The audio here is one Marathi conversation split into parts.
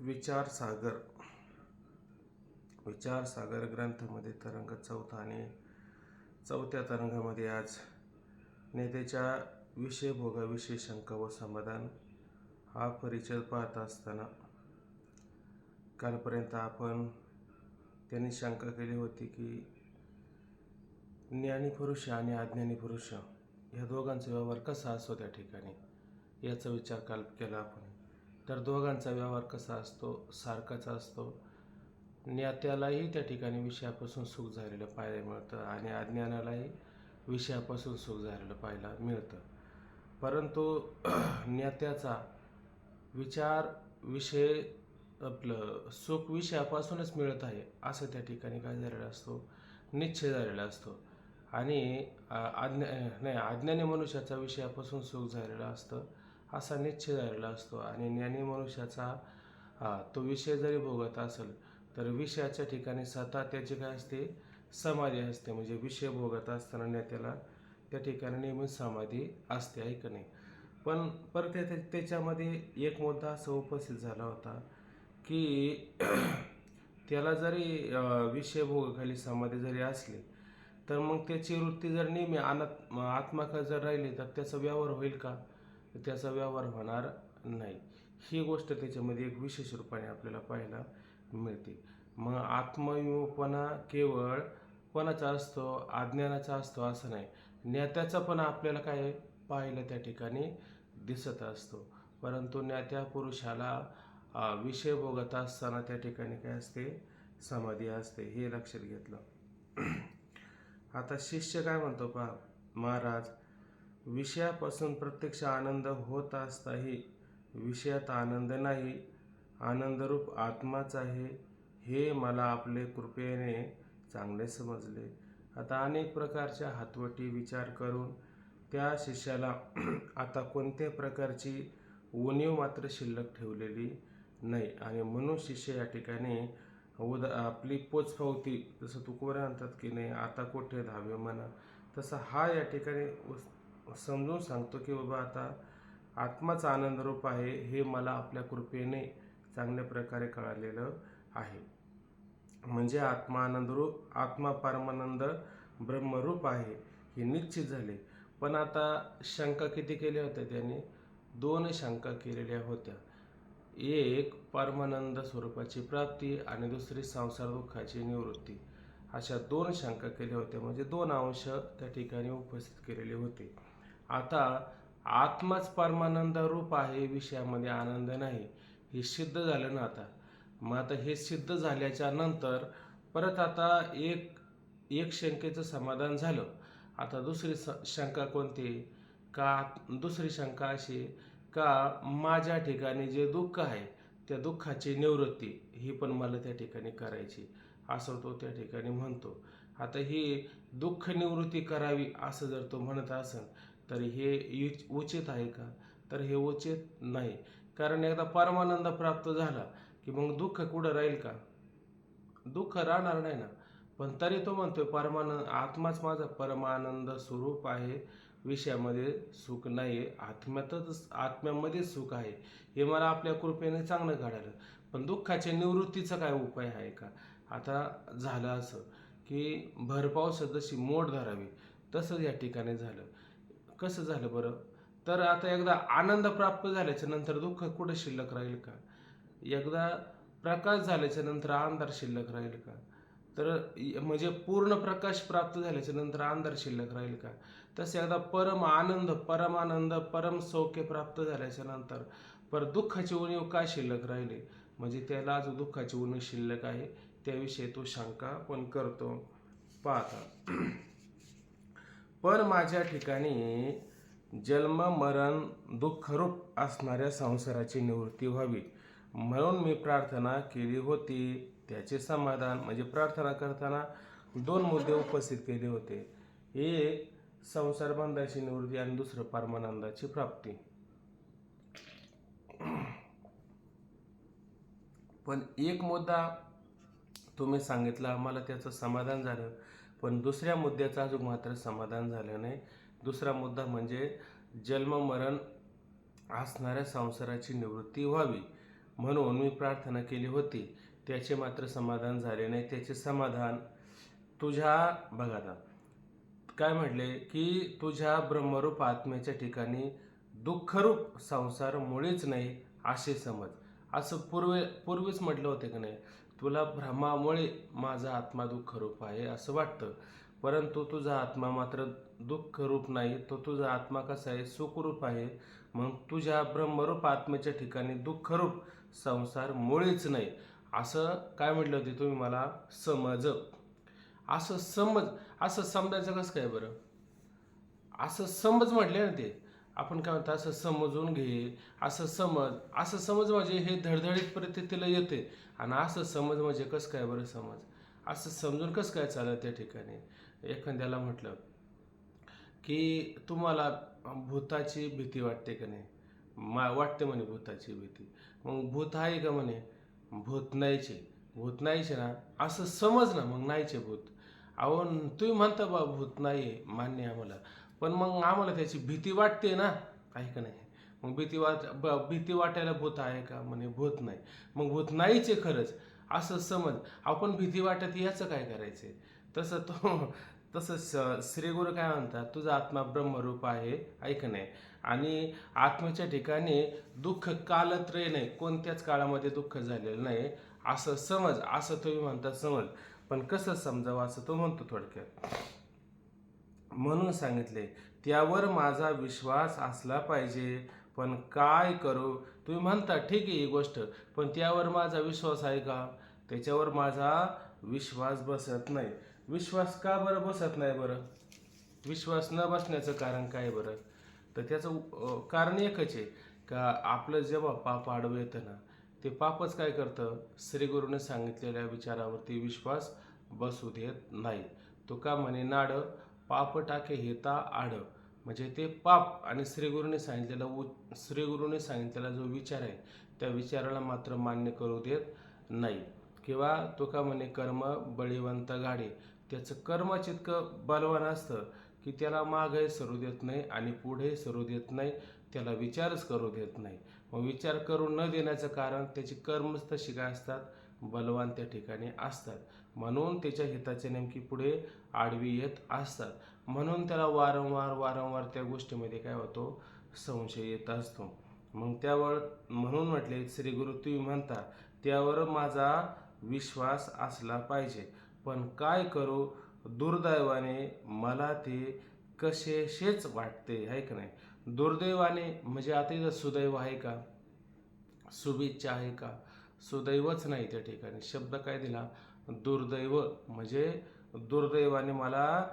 विचारसागर विचारसागर ग्रंथामध्ये तरंग चौथा आणि चौथ्या तरंगामध्ये आज नेत्याच्या विषयभोगाविषयी शंका व समाधान हा परिचय पाहत असताना कालपर्यंत आपण त्यांनी शंका केली होती की ज्ञानी पुरुष आणि अज्ञानी पुरुष ह्या दोघांचा व्यवहार कसा असतो त्या ठिकाणी याचा विचार काल केला आपण. तर दोघांचा व्यवहार कसा असतो, सारखाच असतो. ज्ञात्यालाही त्या ठिकाणी विषयापासून सुख झालेलं पाहायला मिळतं आणि अज्ञानालाही विषयापासून सुख झालेलं पाहायला मिळतं. परंतु ज्ञात्याचा विचार विषय आपलं सुख विषयापासूनच मिळत आहे असं त्या ठिकाणी काय झालेला असतो, निश्चय झालेला असतो. आणि अज्ञानी मनुष्याचा विषयापासून सुख झालेला असतं असा निश्चय झालेला असतो. आणि ज्ञानी मनुष्याचा तो विषय जरी भोगत असेल तर विषयाच्या ठिकाणी स्वतः त्याची काय असते, समाधी असते. म्हणजे विषय भोगत असताना त्याला त्या ठिकाणी नेहमी समाधी असते, आहे का नाही. पण परत त्याच्यामध्ये एक मुद्दा असा उपस्थित झाला होता की त्याला जरी विषय भोगाखाली समाधी जरी असली तर मग त्याची वृत्ती जर नेहमी आत्माकडे जर राहिली तर त्याचा व्यवहार होईल का, त्याचा व्यवहार होणार नाही. ही गोष्ट त्याच्यामध्ये एक विशेष रूपाने आपल्याला पाहायला मिळते. मग आत्मविमूपणा केवळ कोणाचा असतो, अज्ञानाचा असतो असं नाही. ज्ञात्याचा पण आपल्याला काय पाहायला त्या ठिकाणी दिसत असतो. परंतु ज्ञात्या पुरुषाला विषय भोगत असताना त्या ठिकाणी काय असते, समाधी असते. हे लक्षात घेतलं. आता शिष्य काय म्हणतो पहा, महाराज विषयापासून प्रत्यक्ष आनंद होत असताही विषयात आनंद नाही, आनंदरूप आत्माच आहे, हे मला आपले कृपेने चांगले समजले. आता अनेक प्रकारच्या हातवटी विचार करून त्या शिष्याला आता कोणत्या प्रकारची उणीव मात्र शिल्लक ठेवलेली नाही. आणि म्हणून शिष्य या ठिकाणी आपली पोचपावती, जसं तुकोबा म्हणतात की नाही आता कोठे धावे म्हणा, तसं हा या ठिकाणी समजून सांगतो की बाबा आता आत्माच आनंदरूप आहे, हे मला आपल्या कृपेने चांगल्या प्रकारे कळालेलं आहे. म्हणजे आत्मा आनंदरूप, आत्मा परमानंद ब्रह्मरूप आहे हे निश्चित झाले. पण आता शंका किती केल्या होत्या त्याने, 2 शंका केलेल्या होत्या. एक परमानंद स्वरूपाची प्राप्ती आणि दुसरी संसार दुःखाची निवृत्ती, अशा 2 शंका केल्या होत्या. म्हणजे 2 अंश त्या ठिकाणी उपस्थित केलेले होते. आता आत्माच परमानंद रूप आहे, विषयामध्ये आनंद नाही, हे सिद्ध झालं ना. मग आता हे सिद्ध झाल्याच्या नंतर परत आता एक शंकेचं समाधान झालं. आता दुसरी शंका कोणती का, दुसरी शंका अशी का माझ्या ठिकाणी जे दुःख आहे त्या दुःखाची निवृत्ती ही पण मला त्या ठिकाणी करायची, असं तो त्या ठिकाणी म्हणतो. आता ही दुःख निवृत्ती करावी असं जर तो म्हणत असेल तर हे उचित आहे का, तर हे उचित नाही. कारण एकदा परमानंद प्राप्त झाला की मग दुःख कुठं राहील का, दुःख राहणार नाही ना. पण तरी तो म्हणतोय परमानंद, आत्माच माझा परमानंद स्वरूप आहे, विषयामध्ये सुख नाही, आत्म्यामध्ये सुख आहे, हे मला आपल्या कृपेने चांगलं घडालं. पण दुःखाच्या निवृत्तीचा काय उपाय आहे का. आता झालं असं की भर पावसात जशी मोड धरावी तसंच या ठिकाणी झालं. कसं झालं बरं, तर आता एकदा आनंद प्राप्त झाल्याच्या नंतर दुःख कुठं शिल्लक राहील का, एकदा प्रकाश झाल्याच्या नंतर अंधार शिल्लक राहील का, तर म्हणजे पूर्ण प्रकाश प्राप्त झाल्याच्या नंतर अंधार शिल्लक राहील का. तसे एकदा परमानंद परम सौख्य प्राप्त झाल्याच्या नंतर पर दुःखाची उणीव काय शिल्लक राहिली, म्हणजे त्याला जो दुःखाची उणीव शिल्लक आहे त्याविषयी तो शंका पण करतो. पाहता पण माझ्या ठिकाणी जन्म मरण दुःखरूप असणाऱ्या संसाराची निवृत्ती व्हावी म्हणून मी प्रार्थना केली होती, त्याचे समाधान. म्हणजे प्रार्थना करताना 2 मुद्दे उपस्थित केले होते, एक संसार बंधाची निवृत्ती आणि दुसरं परमानंदाची प्राप्ती. पण एक मुद्दा तुम्ही सांगितला, मला त्याचं समाधान झालं, पण दुसऱ्या मुद्द्याचं अजून मात्र समाधान झालं नाही. दुसरा मुद्दा म्हणजे जन्म मरण असणाऱ्या संसाराची निवृत्ती व्हावी म्हणून मी प्रार्थना केली होती, त्याचे मात्र समाधान झाले नाही. त्याचे समाधान तुझ्या, बघा आता काय म्हटले, की तुझ्या ब्रह्मरूप आत्म्याच्या ठिकाणी दुःखरूप संसार मुळीच नाही असे समज. असं पूर्वीच म्हटलं होते की नाही, तुला भ्रमामुळे माझा आत्मा दुःखरूप आहे असं वाटतं, परंतु तुझा आत्मा मात्र दुःखरूप नाही. तो तुझा आत्मा कसा आहे, सुखरूप आहे. मग तुझ्या ब्रह्मरूप आत्म्याच्या ठिकाणी दुःखरूप संसार मुळीच नाही असं काय म्हटलं होते तुम्ही मला, समज. असं समज, असं समजायचं कसं काय बरं? असं समज म्हटले ना ते, आपण काय म्हणतो असं समजून घे, असं समज. असं समज म्हणजे हे धडधडीत परिस्थितीला येते, आणि असं समज म्हणजे कसं काय बरं समज? असं समजून कसं काय चाललं त्या ठिकाणी? एखाद्याला म्हटलं की तुम्हाला भूताची भीती वाटते का नाही? वाटते म्हणे भूताची भीती. मग भूत आहे का म्हणे? भूत नाहीचे. भूत नाहीचे ना, असं समज ना, मग नाहीचे भूत. अहो तुम्ही म्हणता बा भूत नाही मान्य आहे आम्हाला, पण मग आम्हाला त्याची भीती वाटते ना, आहे का नाही? मग भीती वाटायला भूत आहे का? म्हणे भूत नाही. मग भूत नाहीच आहे खरंच असं समज. आपण भीती वाटत याचं काय करायचंय? तसं तो तसं श्रीगुरु काय म्हणतात, तुझा आत्मा ब्रह्मरूप आहे, ऐक नाही, आणि आत्म्याच्या ठिकाणी दुःख कालत्रय नाही, कोणत्याच काळामध्ये दुःख झालेलं नाही असं समज. असं तुम्ही म्हणता समज, पण कसं समजावं असं तो म्हणतो थोडक्यात. म्हणून सांगितले, त्यावर माझा विश्वास असला पाहिजे, पण काय करू? तुम्ही म्हणता ठीक आहे ही गोष्ट, पण त्यावर माझा विश्वास आहे का? त्याच्यावर माझा विश्वास बसत नाही. विश्वास का बरं बसत नाही बरं? विश्वास न बसण्याचं कारण काय बरं? तर त्याचं कारण एकच आहे, का आपलं जेव्हा पाप आडवं येतं ना, ते पापच काय करतं, श्रीगुरूने सांगितलेल्या विचारावरती विश्वास बसू देत नाही. तो का म्हणे, नाड पाप टाके हेता आड. म्हणजे ते पाप आणि श्रीगुरूने सांगितलेला जो विचार आहे, त्या विचाराला मात्र मान्य करू देत नाही. किंवा तो का म्हणे, कर्म बळीवंत गाडे. त्याचं कर्म इतकं बलवान असतं की त्याला मागे सरू देत नाही आणि पुढे सरू देत नाही, त्याला विचारच करू देत नाही. मग विचार करू न देण्याचं कारण त्याची कर्मच तशी काय असतात, बलवान त्या ठिकाणी असतात. म्हणून त्याच्या हिताचे नेमकी पुढे आडवी येत असतात. म्हणून त्याला वारंवार त्या गोष्टीमध्ये काय होतो, संशय येत असतो. मग म्हणून म्हटले श्रीगुरु तुम्ही म्हणता त्यावर माझा विश्वास असला पाहिजे, पण काय करू? दुर्दैवाने मला ते कसेशेच वाटते, आहे का नाही? दुर्दैवाने म्हणजे आता इथं सुदैव आहे का, शुभेच्छा आहे का? सुदैवच नाही त्या ठिकाणी. शब्द काय दिला, दुर्दैव. म्हणजे दुर्दैवाने मला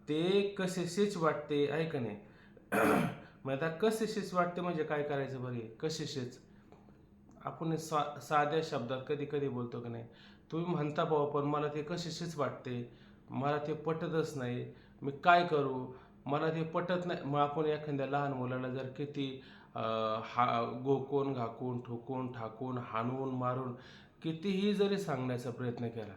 ते कसेशेच वाटते, आहे का नाही? मग आता कसेशेच वाटते म्हणजे काय करायचं बरे? कसेशेच आपण साध्या शब्दात कधी कधी बोलतो की नाही, तुम्ही म्हणता बाबा पण मला ते कशाशीच वाटते, मला ते पटतच नाही, मी काय करू? मला ते पटत नाही. मग आपण एखाद्या लहान मुलाला जर किती गोकून घाकून ठोकून ठाकून हाणून मारून कितीही जरी सांगण्याचा प्रयत्न केला,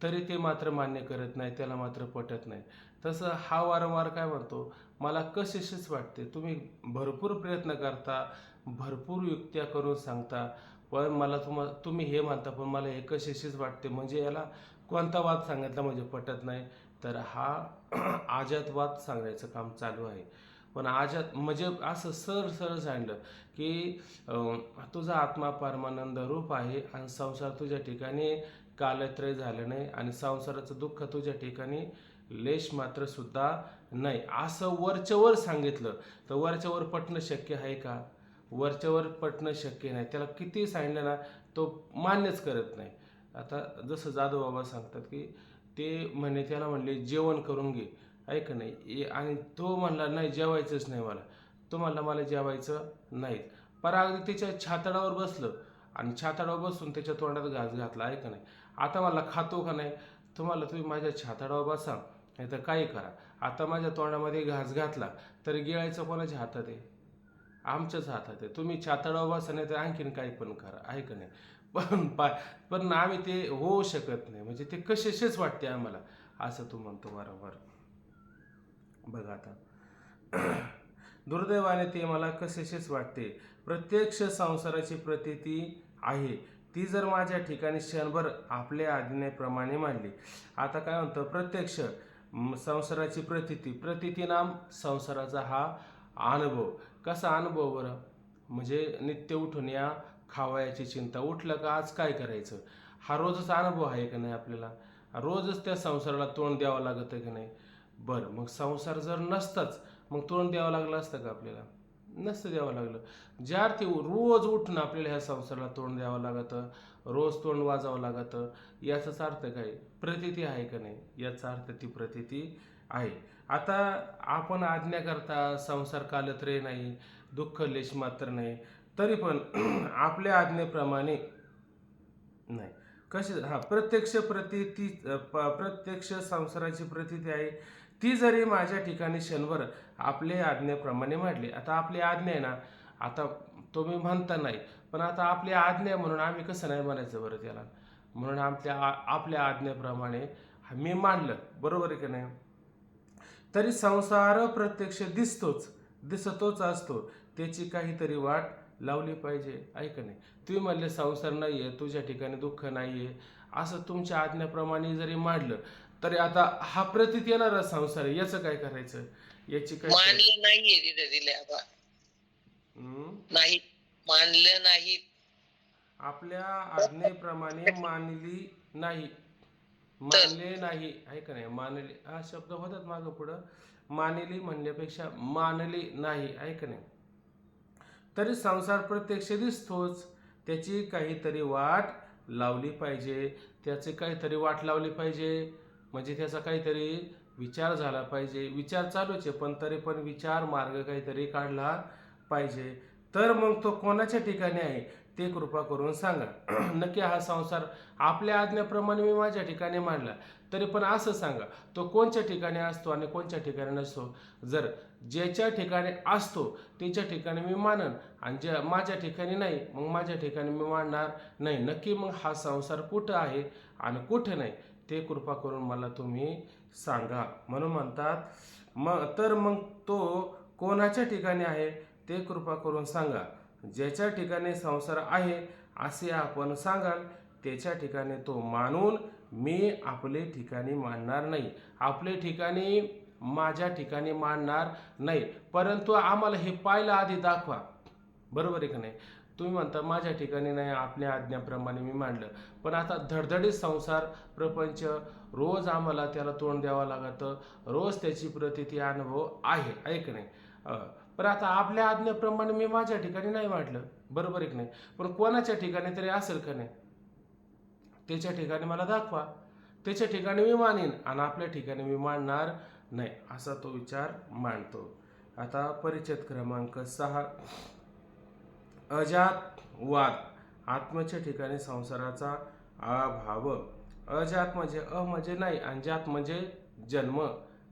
तरी ते मात्र मान्य करत नाही, त्याला मात्र पटत नाही. तसं हा वारंवार काय म्हणतो, मला कशाशीच वाटते. तुम्ही भरपूर प्रयत्न करता, भरपूर युक्त्या करून सांगता, पण मला तुम्ही हे म्हणता पण मला हे कशाशीच वाटते. म्हणजे याला कोणता वाद सांगितला म्हणजे पटत नाही, तर हा आजातवाद सांगायचं काम चालू आहे. पण आजात म्हणजे असं सरळ सांगितलं की तुझा आत्मा परमानंद रूप आहे आणि संसार तुझ्या ठिकाणी कालत्रय झालं नाही आणि संसाराचं दुःख तुझ्या ठिकाणी लेश मात्र सुद्धा नाही, असं वरच्यावर सांगितलं. तर वरच्यावर पटणं शक्य आहे का? वरच्यावर पटणं शक्य नाही. त्याला किती सांगितलं ना, तो मान्यच करत नाही. आता जसं जाधवबाबा सांगतात की त्याला म्हणले जेवण करून घे, ऐक नाही, आणि तो म्हणला नाही जेवायचंच नाही मला. तो म्हणला मला जेवायचं नाही. अगदी त्याच्या छातडावर बसलं आणि छातडावर बसून त्याच्या तोंडात घास घातला, ऐक नाही. आता मला खातो का नाही? तुम्ही माझ्या छातडावर बसा, नाही तर काही करा. आता माझ्या तोंडामध्ये घास घातला तर गिळायचं कोणाच्या हातात आहे? आमच्याच हातात आहे. तुम्ही छातडावर बसा, नाही तर आणखीन काही पण करा, आहे का नाही? पण आम्ही ते होऊ शकत नाही. म्हणजे ते कशाशीच वाटते आम्हाला, असं तू म्हणतो वारंवार. बघा आता, दुर्दैवाने ते मला कशाशीच वाटते. प्रत्यक्ष संसाराची प्रतीती आहे ती जर माझ्या ठिकाणी क्षणभर आपल्या आज्ञेप्रमाणे मांडली. आता काय म्हणतं, प्रत्यक्ष संसाराची प्रतीती नाम संसाराचा हा अनुभव. कसा अनुभव बरं? म्हणजे नित्य उठून या खावयाची चिंता, उठलं का आज काय करायचं, हा रोजच अनुभव आहे का नाही आपल्याला? रोजच त्या संसाराला तोंड द्यावं लागतं की नाही? बरं, मग संसार जर नसताच मग तोंड द्यावं लागलं असतं का आपल्याला? नसतं द्यावं लागलं. ज्या अर्थी रोज उठून आपल्याला ह्या संसाराला तोंड द्यावं लागतं, रोज तोंड वाजावं लागतं, याचाच अर्थ काय? प्रतीती आहे का नाही? याचा अर्थ ती प्रतीती आहे. आता आपण आज्ञा करता संसार कालत रे नाही, दुःख लेश मात्र नाही, तरी पण आपल्या आज्ञेप्रमाणे नाही. कशी प्रत्यक्ष संसाराची प्रतीती आहे ती जरी माझ्या ठिकाणी क्षणभर आपले आज्ञेप्रमाणे मांडली. आता आपली आज्ञा आहे ना, आता तुम्ही म्हणता नाही, पण आता आपली आज्ञा म्हणून आम्ही कसं नाही म्हणायचं बरं त्याला? म्हणून आपल्या आज्ञेप्रमाणे मी मांडलं, बरोबर आहे की नाही? तरी संसार प्रत्यक्ष दिसतोच असतो, त्याची काहीतरी वाट लावली पाहिजे, ऐक नाही? तुम्ही म्हणले संसार नाहीये, तुझ्या ठिकाणी दुःख नाहीये, असं तुमच्या आज्ञेप्रमाणे जरी मांडलं तरी आता हा प्रतीत येणारा संसार आहे, याचं काय करायचं? याची काय मानलं नाहीये तिथे दिले नाही, मानलं नाही. आपल्या आज्ञेप्रमाणे मानले नाही, आहे का नाही? मानले हा शब्द होतात मागं पुढं, मानली म्हणण्यापेक्षा मानले नाही, आहे का नाही? तरी संसार प्रत्यक्ष दिसतोच, त्याची काहीतरी वाट लावली पाहिजे. त्याची काहीतरी वाट लावली पाहिजे म्हणजे त्याचा काहीतरी विचार झाला पाहिजे. विचार चालूच आहे, पण तरी पण विचार मार्ग काहीतरी काढला पाहिजे. तर मग तो कोणाच्या ठिकाणी आहे ते कृपा करून सांगा. नक्की हा संसार आपल्या आज्ञेप्रमाणे मी माझ्या ठिकाणी मांडला, तरी पण असं सांगा तो कोणत्या ठिकाणी असतो आणि कोणत्या ठिकाणी नसतो. जर ज्याच्या ठिकाणी असतो त्याच्या ठिकाणी मी मानन, आणि ज्या माझ्या ठिकाणी नाही मग माझ्या ठिकाणी मी मानणार नाही. नक्की मग हा संसार कुठं आहे आणि कुठं नाही ते कृपा करून मला तुम्ही सांगा. म्हणून म्हणतात मग तो कोणाच्या ठिकाणी आहे ते कृपा करून सांगा. ज्याच्या ठिकाणी संसार आहे असे आपण सांगाल, त्याच्या ठिकाणी तो मानून मी आपले ठिकाणी मांडणार नाही. आपले ठिकाणी माझ्या ठिकाणी मांडणार नाही, परंतु आम्हाला हे पाहिलं आधी दाखवा, बरोबर आहे का नाही? तुम्ही म्हणता माझ्या ठिकाणी नाही, आपल्या आज्ञाप्रमाणे मी मांडलं, पण आता धडधडीत संसार प्रपंच रोज आम्हाला त्याला तोंड द्यावं लागतं, रोज त्याची प्रतीती अनुभव आहे, ऐक नाही? पण आता आपल्या आज्ञेप्रमाणे मी माझ्या ठिकाणी नाही मांडलं, बरोबर आहे की नाही? पण कोणाच्या ठिकाणी तरी असेल का नाही? त्याच्या ठिकाणी मला दाखवा, त्याच्या ठिकाणी मी मानेन आणि आपल्या ठिकाणी मी मांडणार नाही, असा तो विचार मांडतो. आता परिच्छेद क्रमांक 6, अजात वाद. आत्म्याच्या ठिकाणी संसाराचा अभाव. अजात म्हणजे म्हणजे नाही आणि जात म्हणजे जन्म,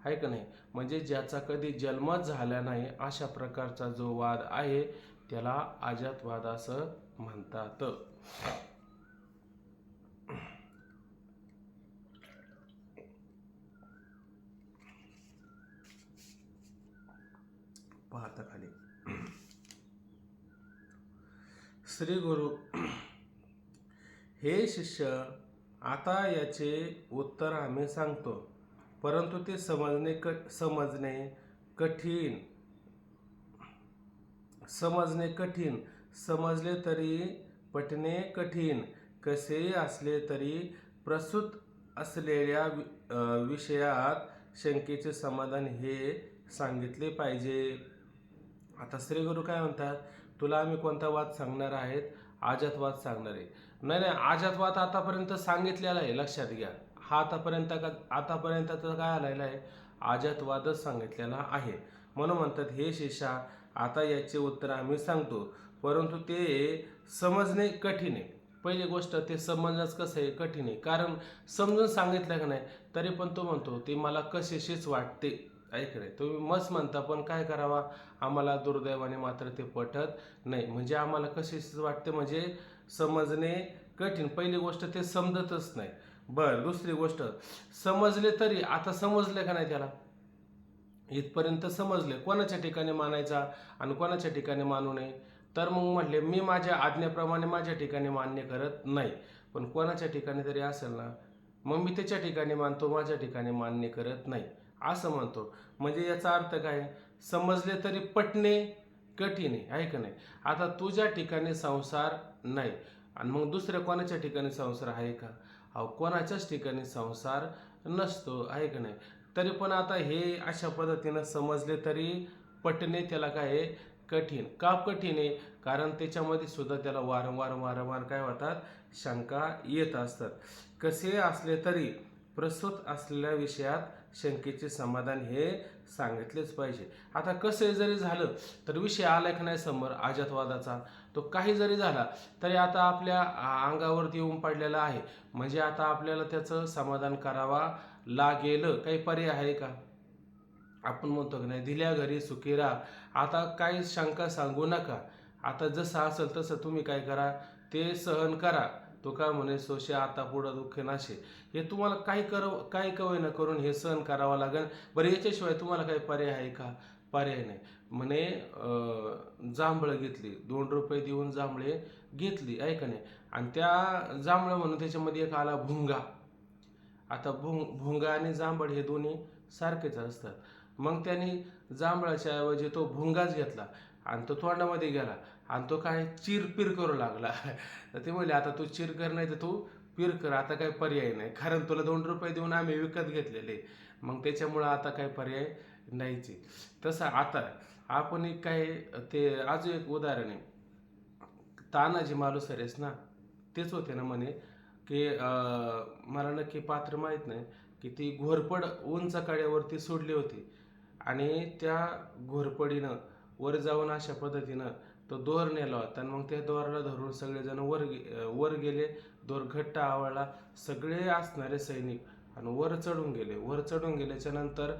आहे का नाही? म्हणजे ज्याचा कधी जन्मच झाला नाही अशा प्रकारचा जो वाद आहे त्याला अजातवाद असं म्हणतात. पाहता खाली श्री गुरु. हे शिष्य, आता याचे उत्तर आम्ही सांगतो, परंतु ते समजणे कठीण, समजले तरी पटणे कठीण. कसेही असले तरी प्रस्तुत असलेल्या विषयात शंकेचे समाधान हे सांगितले पाहिजे. आता श्री गुरु काय म्हणतात, तुला आम्ही कोणता वाद सांगणार आहेत? आजातवाद सांगणार आहे. नाही, आजातवाद आतापर्यंत सांगितलेला आहे, लक्षात घ्या. हा आतापर्यंत काय आलेला आहे? आजातवादच सांगितलेला आहे. म्हणून म्हणतात, हे शिष्या, आता याचे उत्तर आम्ही सांगतो, परंतु ते समजणे कठीण आहे. पहिली गोष्ट, ते समजणंच कसं आहे, कठीण आहे. कारण समजून सांगितलं का नाही तरी पण तो म्हणतो ते मला कशीशीच वाटते. ऐकले, तुम्ही मस्त म्हणता, पण काय करावा, आम्हाला दुर्दैवाने मात्र ते पटत नाही. म्हणजे आम्हाला कशीशीच वाटते म्हणजे समजणे कठीण. पहिली गोष्ट, ते समजतच नाही. बरं, दुसरी गोष्ट, समजले तरी आता समजले का नाही त्याला? इथपर्यंत समजले. कोणाच्या ठिकाणी मानायचा आणि कोणाच्या ठिकाणी मानू नये? तर मग म्हटले मी माझ्या आज्ञेप्रमाणे माझ्या ठिकाणी मान्य करत नाही, पण कोणाच्या ठिकाणी तरी असेल ना, मग मी त्याच्या ठिकाणी मानतो, माझ्या ठिकाणी मान्य करत नाही असं म्हणतो. म्हणजे याचा अर्थ काय? समजले तरी पटणे कठीण आहे का नाही? आता तुझ्या ठिकाणी संसार नाही आणि मग दुसऱ्या कोणाच्या ठिकाणी संसार आहे का? अहो, कोणाच्याच ठिकाणी संसार नसतो, आहे का नाही? तरी पण आता हे अशा पद्धतीनं समजले तरी पटणे त्याला काय आहे? कठीण. का कठीण आहे? कारण त्याच्यामध्ये सुद्धा त्याला वारंवार वारंवार काय होतात? शंका येत असतात. कसे असले तरी प्रस्तुत असलेल्या विषयात शंकेचे समाधान हे सांगितलेच पाहिजे. आता कसं जरी झालं तर विषय आला की नाही समोर अजातवादाचा, तो काही जरी झाला तरी आता आपल्या अंगावरती येऊन पडलेला आहे. म्हणजे आता आपल्याला त्याचं समाधान करावा लागेल. काही पर्याय आहे का? आपण म्हणतो की नाही, दिल्या घरी सुखी राहा. आता काही शंका सांगू नका. आता जसं असेल तसं तुम्ही काय करा, ते सहन करा. तो का म्हणे सोशे आता पुढं दुःख नाशे. हे तुम्हाला काही कवयना करून हे सहन करावं लागेल. बरं, याच्याशिवाय तुम्हाला काही पर्याय आहे का? पर्याय नाही. म्हणे जांभळं घेतली, 2 रुपये देऊन जांभळे घेतली, आहे का नाही? आणि त्या जांभळं म्हणून त्याच्यामध्ये एक आला भुंगा. आता भुंगा आणि जांभळ हे दोन्ही सारखेच असतात. मग त्याने जांभळाच्या ऐवजी तो भुंगाच घेतला आणि तो तोंडामध्ये गेला आणि तो काय चिरपिर करू लागला. तर ते म्हणले आता तू चिर कर नाही तर तू पिर कर, आता काही पर्याय नाही, कारण तुला 2 रुपये देऊन आम्ही विकत घेतलेले. मग त्याच्यामुळं आता काही पर्याय नाहीच आहे. तसं आता आपण एक काय, ते अजून एक उदाहरण आहे. तानाजी मालुसरेच ना, तेच होते ना म्हणे की मला नक्की पात्र माहीत नाही, की ती घोरपड उंच कड्यावरती सोडली होती आणि त्या घोरपडीनं वर जाऊन अशा पद्धतीनं तो दोर नेला होता आणि मग त्या दोराला धरून सगळेजण वर गेले. दोर घट्ट आवळला, सगळे असणारे सैनिक आणि वर चढून गेले. वर चढून गेल्याच्या नंतर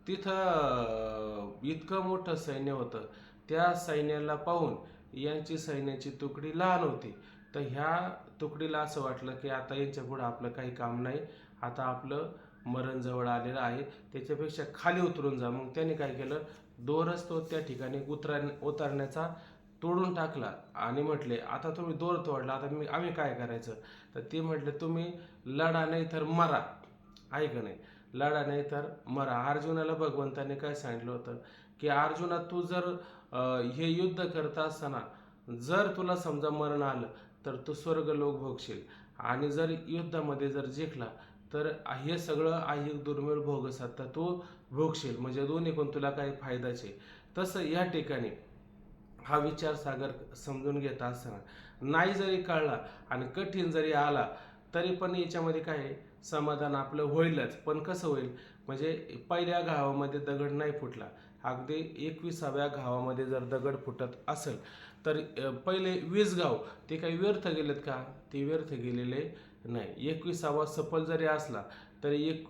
तिथं इतकं मोठं सैन्य होतं. त्या सैन्याला पाहून यांची सैन्याची तुकडी लहान होती. तर ह्या तुकडीला असं वाटलं की आता यांच्या पुढं आपलं काही काम नाही, आता आपलं मरण जवळ आलेलं आहे, त्याच्यापेक्षा खाली उतरून जा. मग त्याने काय केलं, दोरच तो त्या ठिकाणी उतरण्याचा तोडून टाकला आणि म्हटले आता तुम्ही दोर तोडला, आता आम्ही काय करायचं? तर ते म्हटले तुम्ही लढा नाही तर मरा, आहे का नाही? लढा नाही तर मरा. अर्जुनाला भगवंताने काय सांगितलं होतं, की अर्जुना तू जर हे युद्ध करत असताना जर तुला समजा मरण आलं तर तू स्वर्ग लोक भोगशील आणि जर युद्धामध्ये जर जिंकला तर हे सगळं ऐहिक दुर्मिळ भोग सत्ता तू भोगशील. म्हणजे दोन्ही पण तुला काही फायदाचे. तसं या ठिकाणी हा विचारसागर समजून घेत असताना नाही जरी कळला आणि कठीण जरी आला तरी पण याच्यामध्ये काय आहे, समाधान आपलं होईलच. पण कसं होईल? म्हणजे पहिल्या घावामध्ये दगड नाही फुटला, अगदी 21व्या घावामध्ये जर दगड फुटत असेल तर पहिले 20 गाव ते काही व्यर्थ गेलेत का? ते व्यर्थ गेलेले नाही. 21वा सफल जरी असला तरी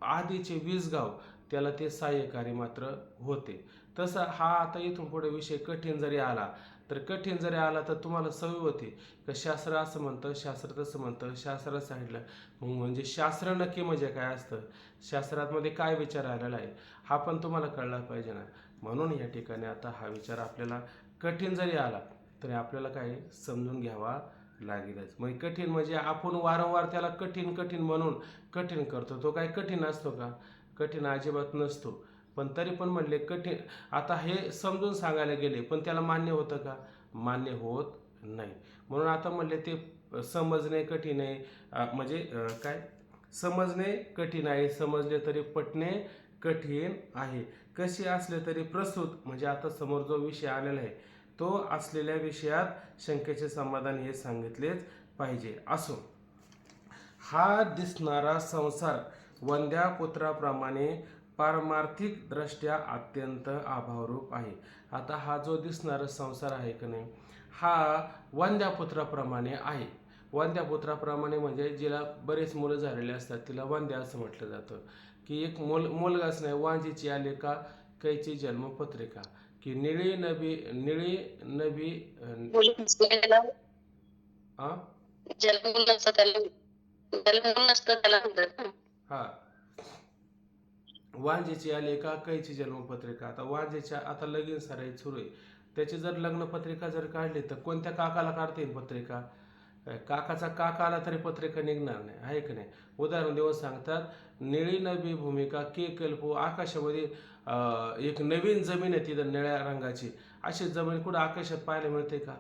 आधीचे 20 गाव त्याला ते सहाय्यकारी मात्र होते. तसं हा आता इथून पुढे विषय कठीण जरी आला तर तुम्हाला सवय होती का शास्त्र असं म्हणतं, शास्त्र तसं म्हणतं, शास्त्रात सांगितलं. मग म्हणजे शास्त्र नक्की म्हणजे काय असतं, शास्त्रामध्ये काय विचार आलेला आहे, हा पण तुम्हाला कळला पाहिजे ना. म्हणून या ठिकाणी आता हा विचार आपल्याला कठीण जरी आला तरी आपल्याला काय समजून घ्यावा लागेलच. मग कठीण म्हणजे आपण वारंवार त्याला कठीण कठीण म्हणून कठीण करतो. तो काय कठीण असतो का? कठीण अजिबात नसतो. पण तरी पण म्हणले कठीण. आता हे समजून सांगायला गेले पण त्याला मान्य होतं का? मान्य होत नाही. म्हणून आता म्हणले ते समजणे कठीण आहे. म्हणजे काय, समजणे कठीण आहे, समजले तरी पटणे कठीण आहे. कसे असले तरी प्रस्तुत म्हणजे आता समोर जो विषय आलेला आहे तो असलेल्या विषयात शंकेचे समाधान हे सांगितलेच पाहिजे. असो, हा दिसणारा संसार वंद्या पुत्राप्रमाणे पारमार्थिक दृष्ट्या अत्यंत अभावरूप आहे. आता हा जो दिसणारा संसार आहे का नाही, हा वंद्या पुत्राप्रमाणे आहे. वंद्या पुत्राप्रमाणे म्हणजे जिला बरेच मुलं झालेले असतात तिला वंद्या असं म्हटलं जातं. की एक मुलगाच नाही, वांजीची आले का कैची जन्मपत्रिका, की निळी नबी आ जन्म नसतं त्याला म्हणतात ना. हा, वांजेची आले का कैची जन्मपत्रिका. आता वांजेच्या आता लगीन सराई सुरू आहे त्याची जर लग्नपत्रिका जर काढली तर कोणत्या काकाला काढता येईल पत्रिका? काकाचा काका आला तरी पत्रिका निघणार नाही, आहे की नाही? उदाहरण देऊन सांगतात, निळी नभी भूमिका के कल्पू, आकाशामध्ये एक नवीन जमीन आहे तिथं निळ्या रंगाची. अशी जमीन कुठं आकाशात पाहायला मिळते का?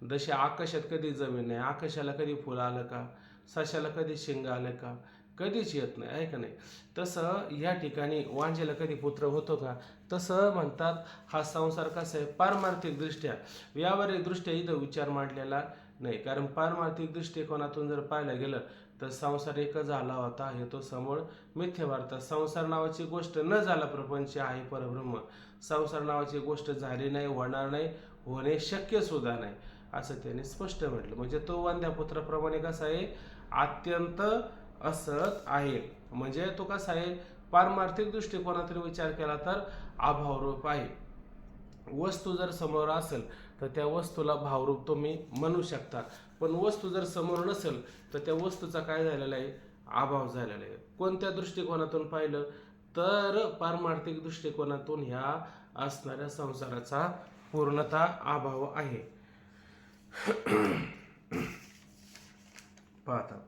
जशी आकाशात कधी जमीन नाही, आकाशाला कधी फुलं आलं का? सशाला कधी शिंग आलं का? कधीच येत नाही, आहे का नाही? तसं या ठिकाणी वांजेला कधी पुत्र होतो का? तसं म्हणतात हा संसार कसा आहे, पारमार्थिकदृष्ट्या, व्यावहारिकदृष्ट्या इथं विचार मांडलेला नाही. कारण पारमार्थिक दृष्टिकोनातून जर पाहायला गेलं तर संसार एकच झाला होता, हे तो समोर मिथ्या वार्ता. संसार नावाची गोष्ट न झाला प्रपंच आहे परब्रह्म. संसार नावाची गोष्ट झाली नाही, होणार नाही, होणे शक्य सुद्धा नाही, असं त्याने स्पष्ट म्हटलं. म्हणजे तो वंद्यापुत्राप्रमाणे कसा आहे, अत्यंत असत आहे. म्हणजे तो कसा आहे, पारमार्थिक दृष्टिकोनातून विचार केला तर अभावरूप आहे. वस्तू जर समोर असेल तर त्या वस्तूला भावरूप तुम्ही म्हणू शकता, पण वस्तू जर समोर नसेल तर त्या वस्तूचा काय झालेला आहे, अभाव झालेला आहे. कोणत्या दृष्टिकोनातून पाहिलं तर पारमार्थिक दृष्टिकोनातून ह्या असणाऱ्या संसाराचा पूर्णतः अभाव आहे. पाहता,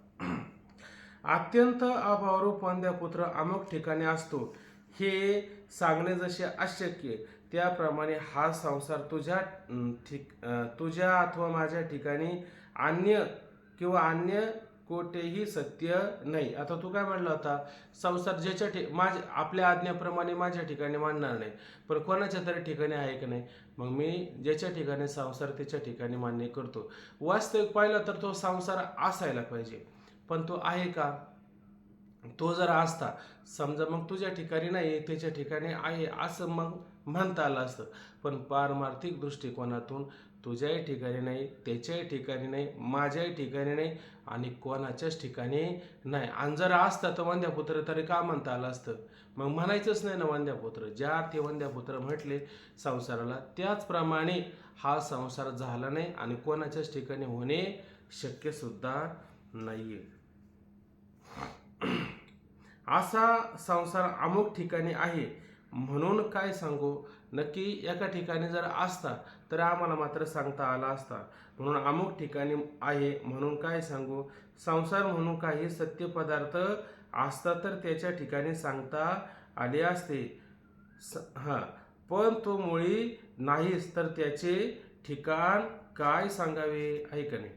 अत्यंत अभावरूप वंद्यापुत्र अमुक ठिकाणी असतो हे सांगणे जसे अशक्य, त्याप्रमाणे हा संसार तुझ्या अथवा माझ्या ठिकाणी अन्य कोठेही सत्य नाही. आता तू काय म्हणला होता, संसार माझ्या आपल्या आज्ञेप्रमाणे माझ्या ठिकाणी मांडणार नाही, पण कोणाच्या तरी ठिकाणी आहे की नाही? मग मी ज्याच्या ठिकाणी संसार त्याच्या ठिकाणी मान्य करतो. वास्तविक पाहिलं तर तो संसार असायला पाहिजे, पण तो आहे का? तो जर असता, समजा मग तुझ्या ठिकाणी नाही त्याच्या ठिकाणी आहे असं मग म्हणता आलं असतं. पण पारमार्थिक दृष्टिकोनातून तुझ्याही ठिकाणी नाही, त्याच्याही ठिकाणी नाही, माझ्याही ठिकाणी नाही आणि कोणाच्याच ठिकाणी नाही. आणि जर असतं तर वंद्यापुत्र तरी का म्हणता आलं असतं? मग म्हणायचंच नाही ना वंद्यापुत्र. ज्या अर्थी वंद्यापुत्र म्हटले संसाराला, त्याचप्रमाणे हा संसार झाला नाही आणि कोणाच्याच ठिकाणी होणे शक्य सुद्धा नाहीये. असा संसार अमुक ठिकाणी आहे म्हणून काय सांगू? नक्की एका ठिकाणी जर असता तर आम्हाला मात्र सांगता आला असता. म्हणून अमुक ठिकाणी आहे म्हणून काय सांगू? संसार म्हणून काही सत्य पदार्थ असता तर त्याच्या ठिकाणी सांगता आले असते. पण तो मुळी नाहीच तर त्याचे ठिकाण काय सांगावे, आहे का नाही?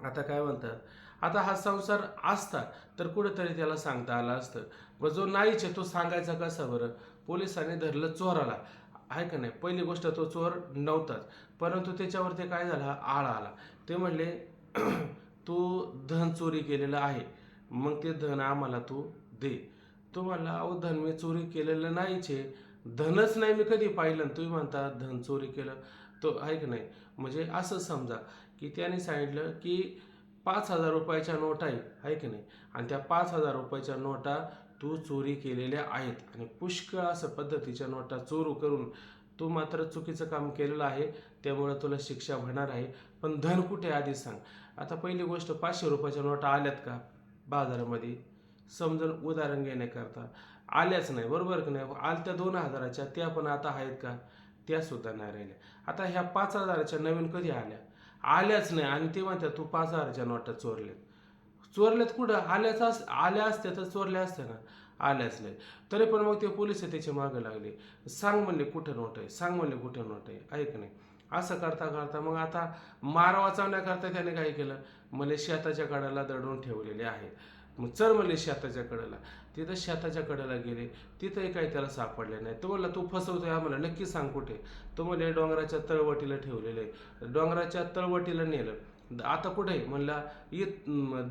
आता काय म्हणतात, आता हा संसार असता तर कुठेतरी त्याला सांगता आलं असतं, पण जो नाहीच आहे तो सांगायचा कसा बरं? पोलिसांनी धरलं चोराला, आहे का नाही? पहिली गोष्ट तो चोर नव्हताच, परंतु त्याच्यावरती काय झाला, आळा आला. ते म्हणले तू धन चोरी केलेलं आहे, मग ते धन आम्हाला तू दे. तो म्हणला अहो धन मी चोरी केलेलं नाहीच आहे, धनच नाही मी कधी पाहिलं, तुम्ही म्हणता धन चोरी केलं. तो आहे की नाही? म्हणजे असं समजा की त्याने सांगितलं की 5,000 रुपयाच्या नोटा आहे की नाही, आणि त्या 5,000 रुपयाच्या नोटा तू चोरी केलेल्या आहेत आणि पुष्कळ असं पद्धतीच्या नोटा चोरू करून तू मात्र चुकीचं काम केलेलं आहे, त्यामुळं तुला शिक्षा होणार आहे. पण धन कुठे आधी सांग. आता पहिली गोष्ट, 500 रुपयाच्या नोटा आल्यात का बाजारामध्ये? समजून उदाहरण घेण्याकरता आल्याच नाही, बरोबर की नाही? आलत्या 2,000च्या, त्या पण आता आहेत का? त्या सुद्धा नाही राहिल्या. आता ह्या 5,000च्या नवीन कधी आल्याच नाही, आणि ते म्हणतात तू 5,000च्या नोटा चोरल्यात कुठं? आल्या असत्या तर चोरल्या असत्या ना, आल्याच नाही. तरी पण मग ते पोलिस त्याच्या मागे लागले, सांग म्हणले कुठं नोट आहे, सांग म्हणले कुठं नोट आहे, ऐक नाही. असं करता करता मग आता मार वाचवण्याकरता त्याने काय केलं, मला शेताच्या कडेला दडवून ठेवलेले आहेत. मग चल म्हणले शेताच्या कडेला. तिथं शेताच्या कडेला गेले, तिथंही काही त्याला सापडले नाही. तो म्हणला तू फसवतोय आम्हाला, नक्की सांग कुठे? तो म्हणले डोंगराच्या तळवटीला ठेवलेलं आहे. डोंगराच्या तळवटीला नेलं. आता कुठे म्हणला,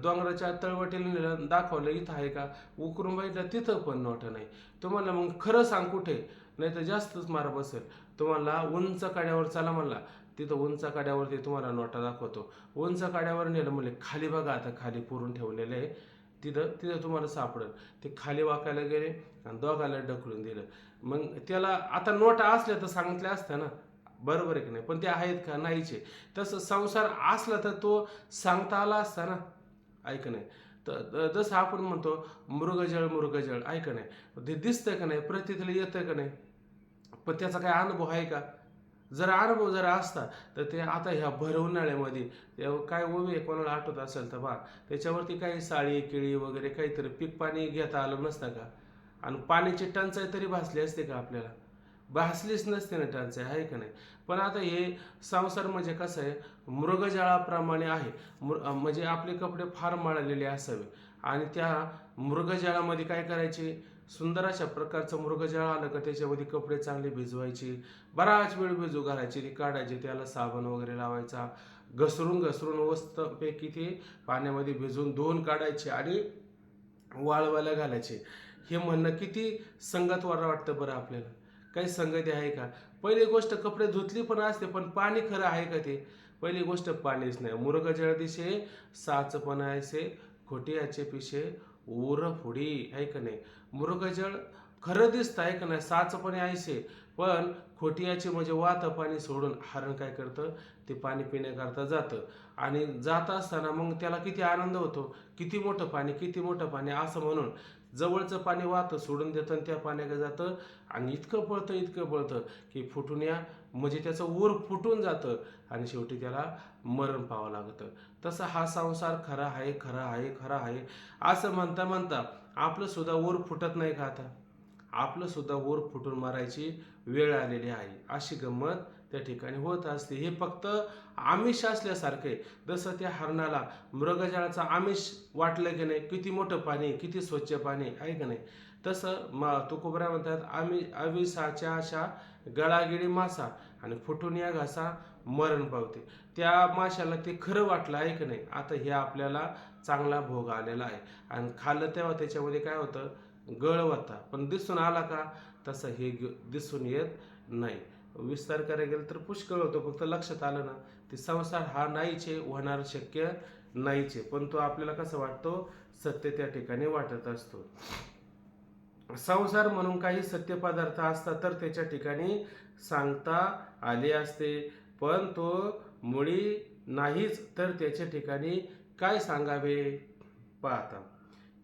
डोंगराच्या तळवटीला नेलं, दाखवलं इथं आहे का? उकरून बघितलं तिथं पण नोटा नाही. तो म्हणला मग खरं सांग कुठे, नाही तर जास्तच मार बसेल. तो म्हणला उंच काड्यावर चला म्हणला, तिथं उंच काड्यावरती तुम्हाला नोटा दाखवतो. उंच काड्यावर नेलं, म्हणले खाली बघा, आता खाली पुरून ठेवलेलं आहे, तिथं तुम्हाला सापडेल. ते खाली वाकायला गेले आणि दोघाला ढकलून दिलं. मग त्याला आता नोटा असल्या तर सांगितल्या असत्या ना, बरोबर आहे की नाही? पण ते आहेत का? नाहीचे. तसं संसार असला तर तो सांगता आला असता ना, ऐक नाही? तर जसं आपण म्हणतो मृगजळ, ऐक नाही? ते दिसतंय का नाही, प्रतीतलं येतं का नाही, पण त्याचा काय अनुभव आहे का? जर अनुभव जर असता तर ते आता ह्या भर उन्हाळ्यामध्ये काय ओवी कोणाला आठवत असेल तर बा त्याच्यावरती काही साळी केळी वगैरे काहीतरी पीक पाणी घेता आलं नसतं का? आणि पाण्याची टंचाई तरी भासली असते का आपल्याला? भासलीच नसते ना टंचाई, आहे का नाही? पण आता हे संसार म्हणजे कसं आहे, मृगजळाप्रमाणे आहे. म्हणजे आपले कपडे फार मळलेले असावे आणि त्या मृगजळामध्ये काय करायचे, सुंदर अशा प्रकारचं मृगजळ आलं का त्याच्यामध्ये कपडे चांगले भिजवायचे, बराच वेळ भिजू घालायचे, ते काढायचे, त्याला साबण वगैरे लावायचा, घसरून घसरून मस्तपैकी ते पाण्यामध्ये भिजवून धुवून काढायचे आणि वाळवायला घालायचे. हे म्हणणं किती संगतवार वाटतं बरं आपल्याला? काही संगती आहे का? पहिली गोष्ट कपडे धुतली पण असते, पण पाणी खरं आहे का ते? पहिली गोष्ट पाणीच नाही. मृगजळ दिसे साच पण ऐसे, खोटियाचे पिशे ऊर फुडी, आहे का नाही? मृगजळ खरं दिसतं, आहे का नाही? साचपणे ऐसे, पण खोटियाचे म्हणजे वाहतं पाणी सोडून हरण काय करतं, ते पाणी पिण्याकरता जातं. आणि जात असताना मग त्याला किती आनंद होतो, किती मोठं पाणी, किती मोठं पाणी असं म्हणून जवळचं पाणी वाहतं सोडून देतं आणि त्या पाण्याकडे जातं आणि इतकं पळतं की फुटून या म्हणजे त्याचं ऊर फुटून जातं आणि शेवटी त्याला मरण पाहावं लागतं. तसा हा संसार खरा आहे, खरा आहे, खरा आहे असं म्हणता म्हणता आपलं सुद्धा ऊर फुटत नाही का आता? आपलं सुद्धा ऊर फुटून मारायची वेळ आलेली आहे. अशी गंमत त्या ठिकाणी होत असते. हे फक्त आमिष असल्यासारखं आहे. जसं त्या हरणाला मृगजळाचं आमिष वाटलं की नाही, किती मोठं पाणी, किती स्वच्छ पाणी, आहे का नाही? तसं तुकोबरा म्हणतात, अविसाच्या अशा गळागिळी मासा आणि फुटून या घासा मरण पावते. त्या माशाला ते खरं वाटलं, आहे की नाही? आता हे आपल्याला चांगला भोग आलेला आहे आणि खाल्लं तेव्हा त्याच्यामध्ये काय होतं, गळ होता, पण दिसून आला का? तसं हे दिसून येत नाही. विस्तार करायला गेलं तर पुष्कळ होतो, फक्त लक्षात आलं ना, ते संसार हा नाहीच आहे, होणार शक्य नाहीच आहे, पण तो आपल्याला कसं वाटतो, सत्य त्या ठिकाणी वाटत असतो. संसार म्हणून काही सत्य पदार्थ असतात तर त्याच्या ठिकाणी सांगता आले असते, पण तो मुळी नाहीच तर त्याच्या ठिकाणी काय सांगावे? पाहता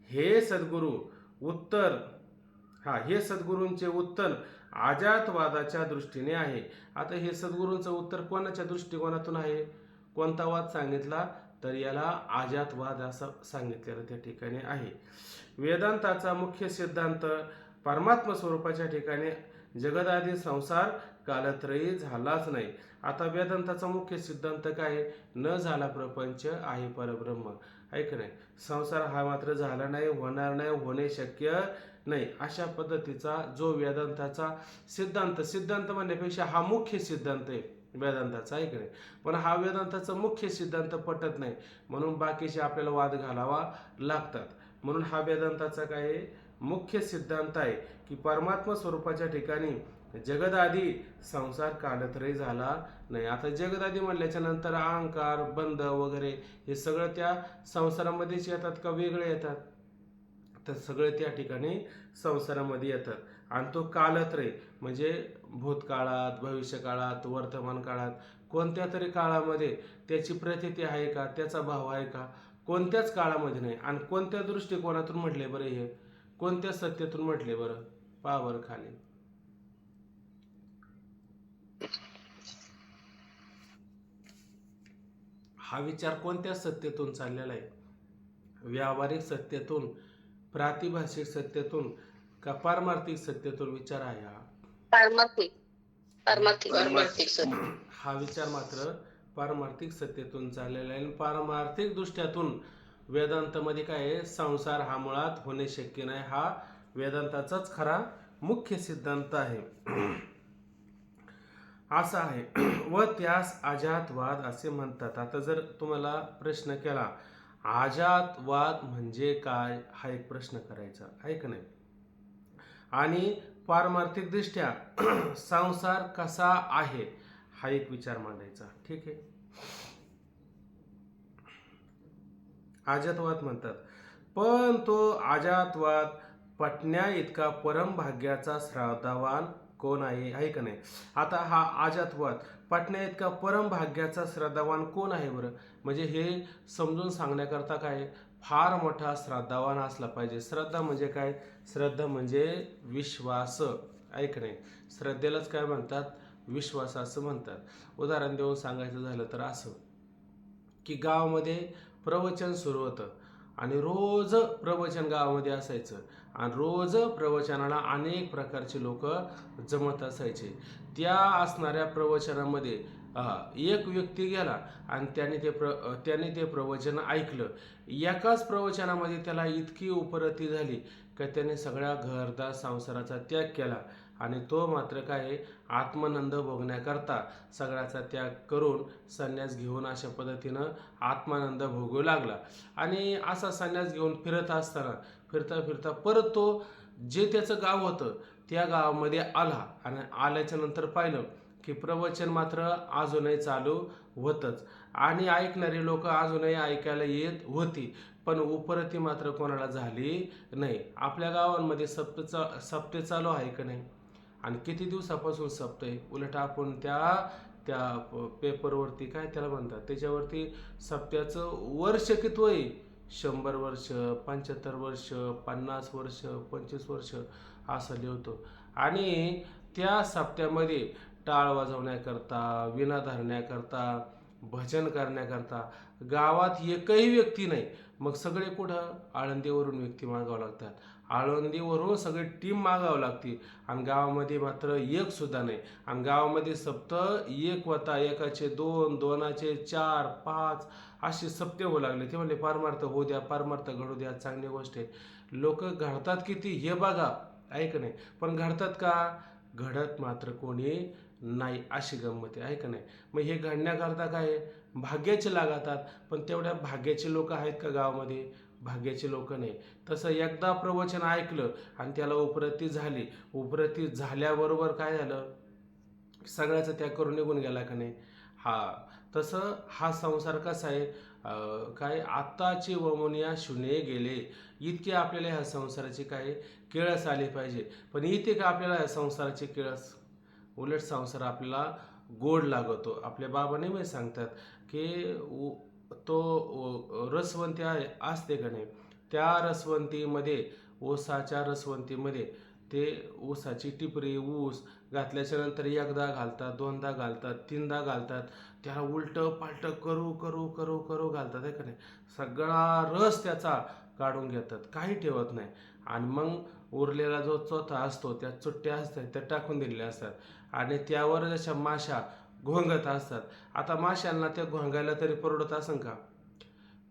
हे सद्गुरू उत्तर हे सद्गुरूंचे उत्तर अजातवादाच्या दृष्टीने आहे. आता हे सद्गुरूंचं उत्तर कोणाच्या दृष्टिकोनातून आहे? कोणता वाद सांगितला तर याला अजातवाद असं सांगितलेलं त्या ठिकाणी आहे. वेदांताचा मुख्य सिद्धांत परमात्म स्वरूपाच्या ठिकाणी जगदादी संसार कालत्रयी झालाच नाही. आता वेदांताचा मुख्य सिद्धांत काय? न झाला प्रपंच आहे परब्रह्म, आहे का नाही? संसार हा मात्र झाला नाही, होणार नाही, होणे शक्य नाही, अशा पद्धतीचा जो वेदांताचा सिद्धांत म्हणण्यापेक्षा हा मुख्य सिद्धांत आहे वेदांताचा, आहे की नाही? पण हा वेदांताचा मुख्य सिद्धांत पटत नाही, म्हणून बाकीचे आपल्याला वाद घालावा लागतात. म्हणून हा वेदांताचा काय आहे? मुख्य सिद्धांत आहे की परमात्मा स्वरूपाच्या ठिकाणी जगदादी संसार कालत्रय झाला नाही. आता जगदादी म्हणल्याच्या नंतर अहंकार, बंध वगैरे हे सगळं त्या संसारामध्येच येतात का वेगळे येतात? तर सगळे त्या ठिकाणी संसारामध्ये येतात आणि तो कालत्रय म्हणजे भूतकाळात, भविष्यकाळात, वर्तमान काळात, कोणत्या तरी काळामध्ये त्याची प्रतीती आहे का, त्याचा भाव आहे का? कोणत्याच काळामध्ये नाही. आणि कोणत्या दृष्टिकोनातून म्हटले बरं हे? कोणत्या सत्यातून म्हटले बरं? पहा बरं खाली. हा विचार कोणत्या सत्तेतून चाललेला आहे? व्यावहारिक सत्तेतून, प्रातिभाषिक सत्तेतून का पारमार्थिक सत्तेतून विचार आहे हा? पारमार्थिक सत्य. हा विचार मात्र पारमार्थिक सत्तेतून चाललेला आहे. पारमार्थिक दृष्ट्यातून वेदांतामध्ये काय आहे? संसार हा मुळात होणे शक्य नाही, हा वेदांताचाच खरा मुख्य सिद्धांत आहे असा आहे. व त्यास अजातवाद असे म्हणतात. आता जर तुम्हाला प्रश्न केला अजातवाद म्हणजे काय, हा एक प्रश्न करायचा, आहे का नाही? आणि पारमार्थिक दृष्ट्या संसार कसा आहे हा एक विचार मांडायचा, ठीक आहे? अजातवाद म्हणतात, पण तो अजातवाद पटण्या इतका परम भाग्याचा श्रद्धावान कोण आहे, आहे का नाही? आता हा अजातवाद पटण्या इतका परम भाग्याचा श्रद्धावान कोण आहे बरं? म्हणजे हे समजून सांगण्याकरता काय फार मोठा श्रद्धावान असला पाहिजे. श्रद्धा म्हणजे काय? श्रद्धा म्हणजे विश्वास, आहे का नाही? श्रद्धेलाच काय म्हणतात? विश्वास असं म्हणतात. उदाहरण देऊन सांगायचं झालं तर असं की गावामध्ये प्रवचन सुरू होतं आणि रोज प्रवचन गावामध्ये असायचं आणि रोज प्रवचनाला अनेक प्रकारचे लोक जमत असायचे. त्या असणाऱ्या प्रवचनामध्ये एक व्यक्ती गेला आणि त्याने ते प्रवचन ऐकलं. एकाच प्रवचनामध्ये त्याला इतकी उपरती झाली का त्याने सगळ्या घरदार संसाराचा त्याग केला आणि तो मात्र काय आत्मानंद भोगण्याकरता सगळ्याचा त्याग करून संन्यास घेऊन अशा पद्धतीनं आत्मानंद भोगू लागला. आणि असा संन्यास घेऊन फिरत असताना फिरता फिरता परत तो जे त्याचं गाव होतं त्या गावामध्ये आला आणि आल्याच्या नंतर पाहिलं की प्रवचन मात्र अजूनही चालू होतंच आणि ऐकणारी लोक अजूनही ऐकायला येत होती, पण उपरती मात्र कोणाला झाली नाही. आपल्या गावांमध्ये सप्ते चालू आहे का नाही? आणि किती दिवसापासून सप्ते उलट आपण त्या त्या पेपरवरती काय त्याला म्हणतात त्याच्यावरती सप्त्याचं वर्ष किती आहे? 100 वर्ष, 75 वर्ष, 50 वर्ष, 25 वर्ष असं लिहितो. आणि त्या सप्त्यामध्ये टाळ वाजवण्याकरता, विणा धरण्याकरता, भजन करण्याकरता गावात एकही व्यक्ती नाही. मग सगळे कुठं आळंदीवरून व्यक्ती मागावं लागतात, आळंदीवरून सगळी टीम मागावं लागते आणि गावामध्ये मात्र एक सुद्धा नाही. आणि गावामध्ये सप्त एक होता, एकाचे 2, दोनाचे 4, 5 असे सप्ते होऊ लागले. ते म्हणले पारमार्थ होऊ द्या, पारमार्थ घडू द्या, चांगली गोष्ट आहे. लोक घडतात किती हे बघा, ऐक नाही, पण घडतात का? घडत मात्र कोणी नाही, अशी गंमत आहे का नाही? मग हे घडण्याकरता काय भाग्याचे लागतात, पण तेवढ्या भाग्याचे लोक आहेत का गावामध्ये? भाग्याचे लोक नाही. तसं एकदा प्रवचन ऐकलं आणि त्याला उपरती झाली, उपरती झाल्याबरोबर काय झालं? सगळ्याचं त्याग करून निघून गेला का नाही? तसं हा संसार कसा आहे? काय आत्ताची वमुनिया शुने गेले इतके आपल्याला ह्या संसाराची काय किळस आली पाहिजे. पण इथे का आपल्याला ह्या संसाराची किळस? उलट संसार आपल्याला गोड लागतो. आपल्या बाबा नेहमी सांगतात की रसवंती असते का नाही, त्या रसवंतीमध्ये ऊसाच्या रसवंतीमध्ये ते ऊसाची टिपरी ऊस घातल्याच्या नंतर एकदा घालतात, दोनदा घालतात, तीनदा घालतात, त्याला उलटं पालटं करू करू करू करू घालतात आहे का नाही. सगळा रस त्याचा काढून घेतात, काही ठेवत नाही. आणि मग उरलेला जो चोथा असतो त्या चुट्ट्या असतात त्या टाकून दिलेल्या असतात आणि त्यावर जशा माशा घोंगत असतात. आता माशांना त्या घोंगायला तरी परवडत असेल का?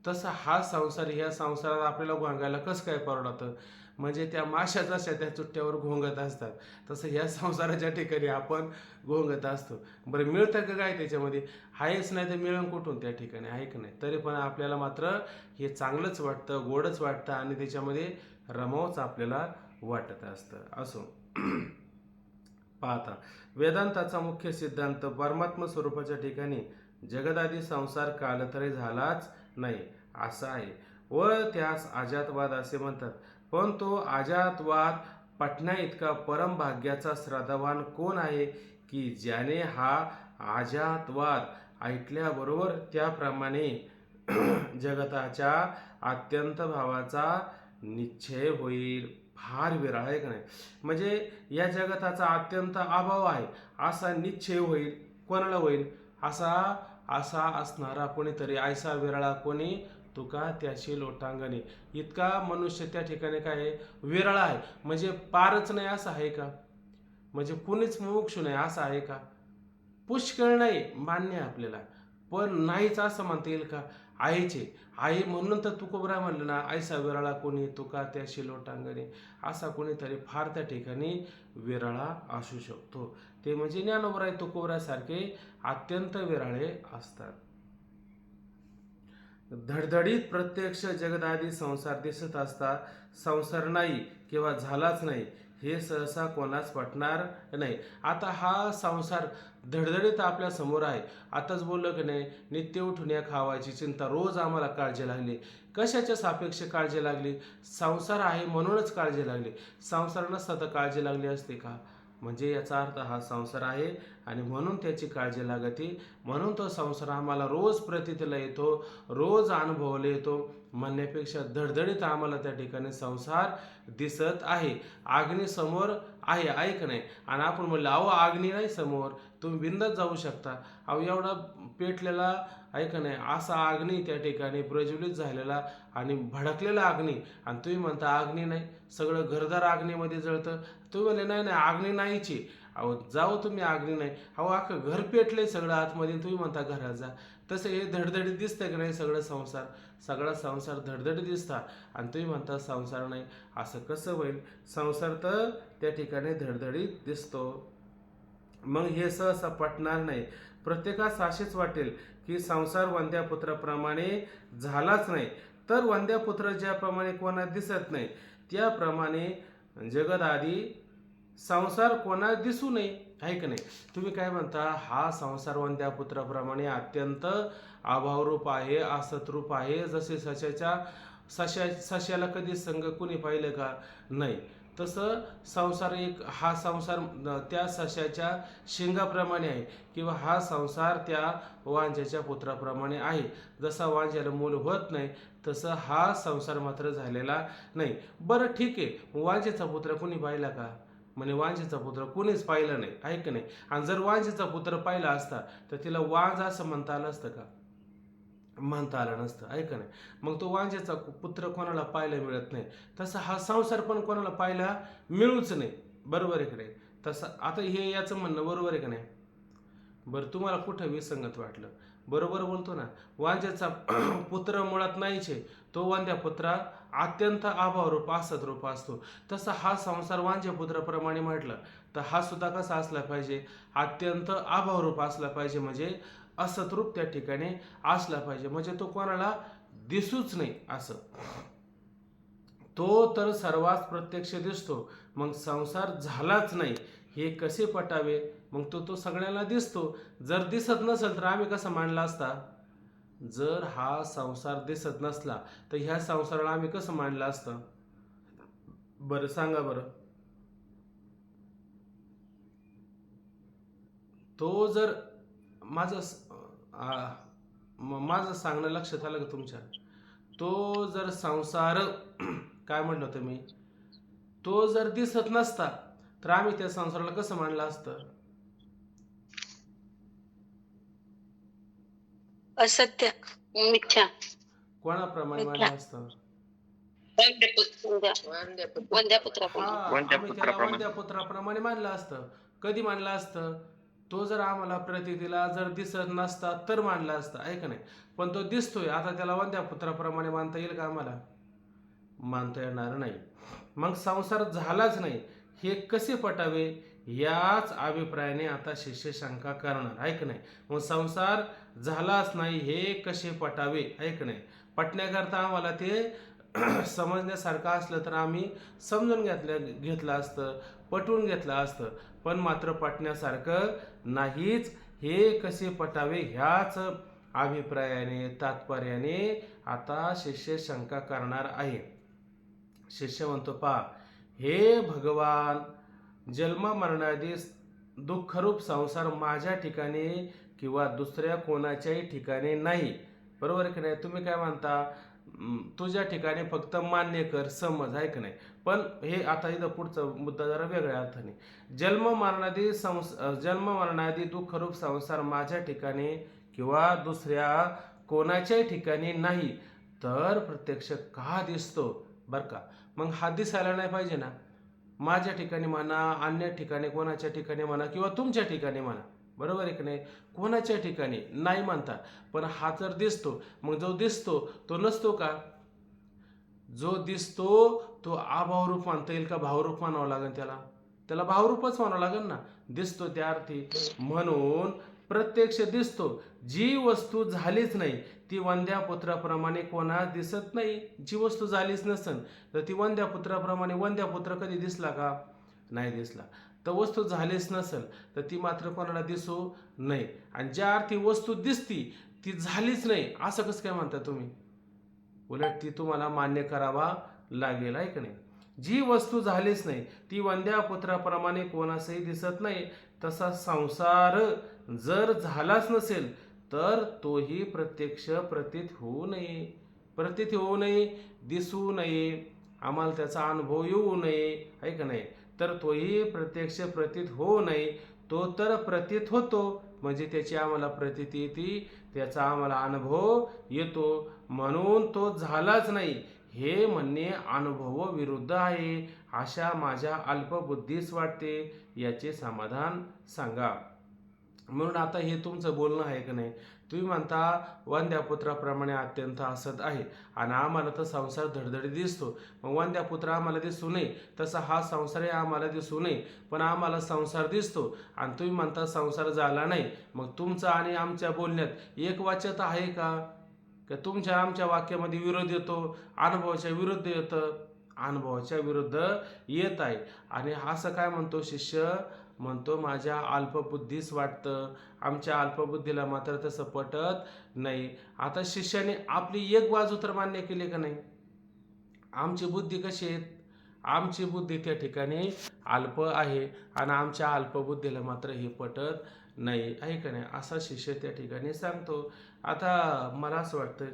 तसा हा संसार, ह्या संसारात आपल्याला घोंगायला कसं काय परवडतं? म्हणजे त्या माशा जशा त्या चुट्ट्यावर घोंगत असतात तसं ह्या संसाराच्या ठिकाणी आपण घोंगत असतो. बरं मिळतं का काय त्याच्यामध्ये? आहेच नाही तर मिळून कुठून त्या ठिकाणी, आहे का नाही? तरी पण आपल्याला मात्र हे चांगलंच वाटतं, गोडच वाटतं आणि त्याच्यामध्ये रमावच आपल्याला वाटत असतं. असो पाहता वेदांताचा मुख्य सिद्धांत परमात्म स्वरूपाच्या ठिकाणी जगदादी संसार कालत्रय झालाच नाही असा आहे व त्यास अजातवाद असे म्हणतात. पण तो अजातवाद पटण्या इतका परम भाग्याचा श्रद्धावान कोण आहे की ज्याने हा अजातवाद ऐकल्याबरोबर त्याप्रमाणे जगताच्या अत्यंत भावाचा निश्चय होईल. फार विरळ आहे का नाही? म्हणजे या जगताचा अत्यंत अभाव आहे असा निश्चय होईल. कोणाला होईल? असा असा असणारा कोणीतरी, ऐसा विरळा कोणी तुका त्याशी लोटांगणे. इतका मनुष्य त्या ठिकाणी काय विरळ आहे, म्हणजे पारच नाही असं आहे का? म्हणजे कुणीच मुमुक्षु नाही असं आहे का? पुष्कळ नाही मान्य आहे आपल्याला, पण नाहीच असं म्हणता येईल का? आईचे आई म्हणून तर तुकोबरा म्हणलं ना, ऐसा विरळा कोणी तुका त्याशी लोटांगणे. असा कोणीतरी फार त्या ठिकाणी विरळा असू शकतो. ते म्हणजे ज्ञानोबराय तुकोबरासारखे अत्यंत विरळे असतात. धडधडीत प्रत्यक्ष जगदादी संसार दिसत असता संसार नाही किंवा झालाच नाही हे सहसा कोणाच पटणार नाही. आता हा संसार धडधडीत आपल्या समोर आहे. आताच बोललो की नाही, नित्य उठून या खावायची चिंता, रोज आम्हाला काळजी लागली. कशाच्या सापेक्ष काळजी लागली? संसार आहे म्हणूनच काळजी लागली. संसार नसता तर काळजी लागली असते का? म्हणजे याचा अर्थ हा संसार आहे आणि म्हणून त्याची काळजी लागते, म्हणून तो संसार आम्हाला रोज प्रतीतीला येतो, रोज अनुभवायला येतो म्हणण्यापेक्षा धडधडीत आम्हाला त्या ठिकाणी संसार दिसत आहे. अग्नीसमोर आहे ऐक नाही. आणि आपण म्हणलं अहो अग्नी नाही समोर, तुम्ही बिंदास जाऊ शकता. अहो एवढा पेटलेला ऐक नाही असा अग्नी त्या ठिकाणी प्रज्वलित झालेला आणि भडकलेला अग्नी, आणि तुम्ही म्हणता अग्नी नाही, सगळं घरदार अग्नीमध्ये जळतं. तुम्ही म्हणले नाही नाही अग्नी नाहीची. अहो जाऊ तुम्ही अग्नी नाही, अहो अख्खं घर पेटलंय सगळं आतमध्ये, तुम्ही म्हणता घरात जा. तसं हे धडधडीत दिसतंय की नाही सगळं संसार, सगळा संसार धडधडीत दिसता आणि तुम्ही म्हणता संसार नाही. असं कसं होईल? संसार तर त्या ठिकाणी धडधडीत दिसतो. मग हे सहसा पटणार नाही. प्रत्येकास असेच वाटेल की संसार वंद्यापुत्राप्रमाणे झालाच नाही, तर वंद्यापुत्र ज्याप्रमाणे कोणास दिसत नाही त्याप्रमाणे जगद आदी संसार कोणास दिसू नये. आहे की नाही? तुम्ही काय म्हणता हा संसार वंद्यापुत्राप्रमाणे अत्यंत अभावरूप आहे, असतरूप आहे. जसे सश्याला कधी संघ कुणी पाहिलं का? नाही. तसं संसार एक हा संसार त्या सश्याच्या शिंगाप्रमाणे आहे, किंवा हा संसार त्या वांज्याच्या पुत्राप्रमाणे आहे. जसा वांज्याला मूल होत नाही तसं हा संसार मात्र झालेला नाही. बरं ठीक आहे, वांजेचा पुत्र कुणी पाहिला का? म्हणे वांजेचा पुत्र कुणीच पाहिलं नाही. आहे की नाही? आणि जर वांजेचा पुत्र पाहिला असता तर तिला वांज असं म्हणता आलं असतं का? म्हणता आलं नसतं. आहे का नाही? मग तो वांजेचा पुत्र कोणाला पाहायला मिळत नाही, तसं हा संसार पण कोणाला पाहायला मिळूच नाही. बरोबर आहे की नाही? तसं आता हे याचं म्हणणं बरोबर आहे का नाही? बरं तुम्हाला कुठं विसंगत वाटलं? बरोबर बोलतो ना. वांज्याचा पुत्र मुळात नाहीचे, तो वांद्या पुत्रा अत्यंत अभावरूप असद्रूप असतो. तसा हा संसार वांज्या पुत्राप्रमाणे म्हटलं तर हा सुद्धा कसा असला पाहिजे? अत्यंत अभावरूप असला पाहिजे, म्हणजे असद्रूप त्या ठिकाणी असला पाहिजे, म्हणजे तो कोणाला दिसूच नाही असं. तो तर सर्वात प्रत्यक्ष दिसतो, मग संसार झालाच नाही हे कसे पटावे? मग तो सगळ्यांना दिसतो. जर दिसत नसेल तर आम्ही कसा मांडला असता? जर हा संसार दिसत नसला तर ह्या संसाराला आम्ही कसं मांडलं असतं? बरं सांगा बरं. तो जर माझं माझं सांगणं लक्षात आलं का तुमच्या? तो जर संसार काय म्हटलं होतं मी? तो जर दिसत नसता तर आम्ही त्या संसाराला कसं मांडलं असतं? असत्य, मिथ्या, कोणाप्रमाणे मिथ्या, मांडलं असतं? वंद्यापुत्राप्रमाणे. आम्ही त्याला वंद्या पुत्राप्रमाणे मानलं असतं. कधी मानलं असतं? तो जर आम्हाला प्रतितीला जर दिसत नसता तर मानला असतं. आहे का नाही? पण तो दिसतोय, आता त्याला वंद्या पुत्राप्रमाणे मानता येईल का आम्हाला? मानता येणार नाही. मग संसार झालाच नाही हे कसे पटावे? याच अभिप्रायाने आता शिष्य शंका करणार. आहे का नाही? मग संसार झालाच नाही हे कसे पटावे? आहे का नाही? पटण्याकरता आम्हाला ते समजण्यासारखं असलं तर आम्ही समजून घेतलं असतं, पटवून घेतलं असतं. पण मात्र पटण्यासारखं नाहीच. हे कसे पटावे ह्याच अभिप्रायाने तात्पर्याने आता शिष्य शंका करणार आहे. शिष्य म्हणतो पहा, हे भगवान, जन्म मरणादी दुःखरूप संसार माझ्या ठिकाणी किंवा दुसऱ्या कोणाच्याही ठिकाणी नाही. बरोबर आहे की नाही? तुम्ही काय म्हणता? तुझ्या ठिकाणी फक्त मान्य कर, समज. आहे की नाही? पण हे आता इथं पुढचा मुद्दा जरा वेगळ्या अर्थाने. जन्म मरणादी दुःखरूप संसार माझ्या ठिकाणी किंवा दुसऱ्या कोणाच्याही ठिकाणी नाही, तर प्रत्यक्ष का दिसतो? बरं का? मग हा दिसायला नाही पाहिजे ना? माझ्या ठिकाणी म्हणा, अन्य ठिकाणी, कोणाच्या ठिकाणी म्हणा, किंवा तुमच्या ठिकाणी म्हणा. बरोबर आहे की नाही? कोणाच्या ठिकाणी नाही म्हणता, पण हा जर दिसतो, मग जो दिसतो तो नसतो का? जो दिसतो तो अभावरूप मानता येईल का भावरूप मानावं लागेल त्याला? त्याला भावरूपच म्हणावं लागेल ना, दिसतो त्या अर्थी. म्हणून प्रत्यक्ष दिसतो. जी वस्तू झालीच नाही ती वंद्यापुत्राप्रमाणे कोणास दिसत नाही. जी वस्तू झालीच नसेल तर ती वंद्यापुत्राप्रमाणे, वंद्यापुत्र कधी दिसला का? नाही दिसला. तर वस्तू झालीच नसेल तर ती मात्र कोणाला दिसू नाही. आणि ज्या अर्थी वस्तू दिसती ती झालीच नाही असं कसं काय म्हणता तुम्ही? उलट ती तुम्हाला मान्य करावा लागेल. आहे का नाही? जी वस्तू झालीच नाही ती वंद्यापुत्राप्रमाणे कोणासही दिसत नाही. तसा संसार जर झालाच नसेल तर तोही प्रत्यक्ष प्रतीत होऊ नये, दिसू नये, आम्हाला त्याचा अनुभव येऊ नये. आहे का नाही? तर तोही प्रत्यक्ष प्रतीत होऊ नये, तो तर प्रतीत होतो, म्हणजे त्याची आम्हाला प्रतीती येते, त्याचा आम्हाला अनुभव येतो, म्हणून तो झालाच नाही हे म्हणणे अनुभव विरुद्ध आहे, अशा माझ्या अल्पबुद्धीस वाटते. याचे समाधान सांगा. म्हणून आता हे तुमचं बोलणं आहे की नाही, तुम्ही म्हणता वंद्या पुत्राप्रमाणे अत्यंत असत आहे आणि आम्हाला तर संसार धडधडी दिसतो. मग वंद्या पुत्र आम्हाला दिसू नये, तसा हा संसारही आम्हाला दिसू नये, पण आम्हाला संसार दिसतो आणि तुम्ही म्हणता संसार झाला नाही. मग तुमचं आणि आमच्या बोलण्यात एक वाच्यता आहे का? तुमच्या आमच्या वाक्यामध्ये विरोध येतो, अनुभवाच्या विरुद्ध येतं, अनुभवाच्या विरुद्ध येत आहे. आणि असं काय म्हणतो शिष्य? म्हणतो माझ्या अल्पबुद्धीस वाटतं, आमच्या अल्पबुद्धीला मात्र तसं पटत नाही. आता शिष्याने आपली एक बाजू तर मान्य केली का नाही? आमची बुद्धी कशी आहे? आमची बुद्धी त्या ठिकाणी अल्प आहे आणि आमच्या अल्पबुद्धीला मात्र हे पटत नाही, आहे का नाही? असा शिष्य त्या ठिकाणी सांगतो. आता मला असं वाटतं,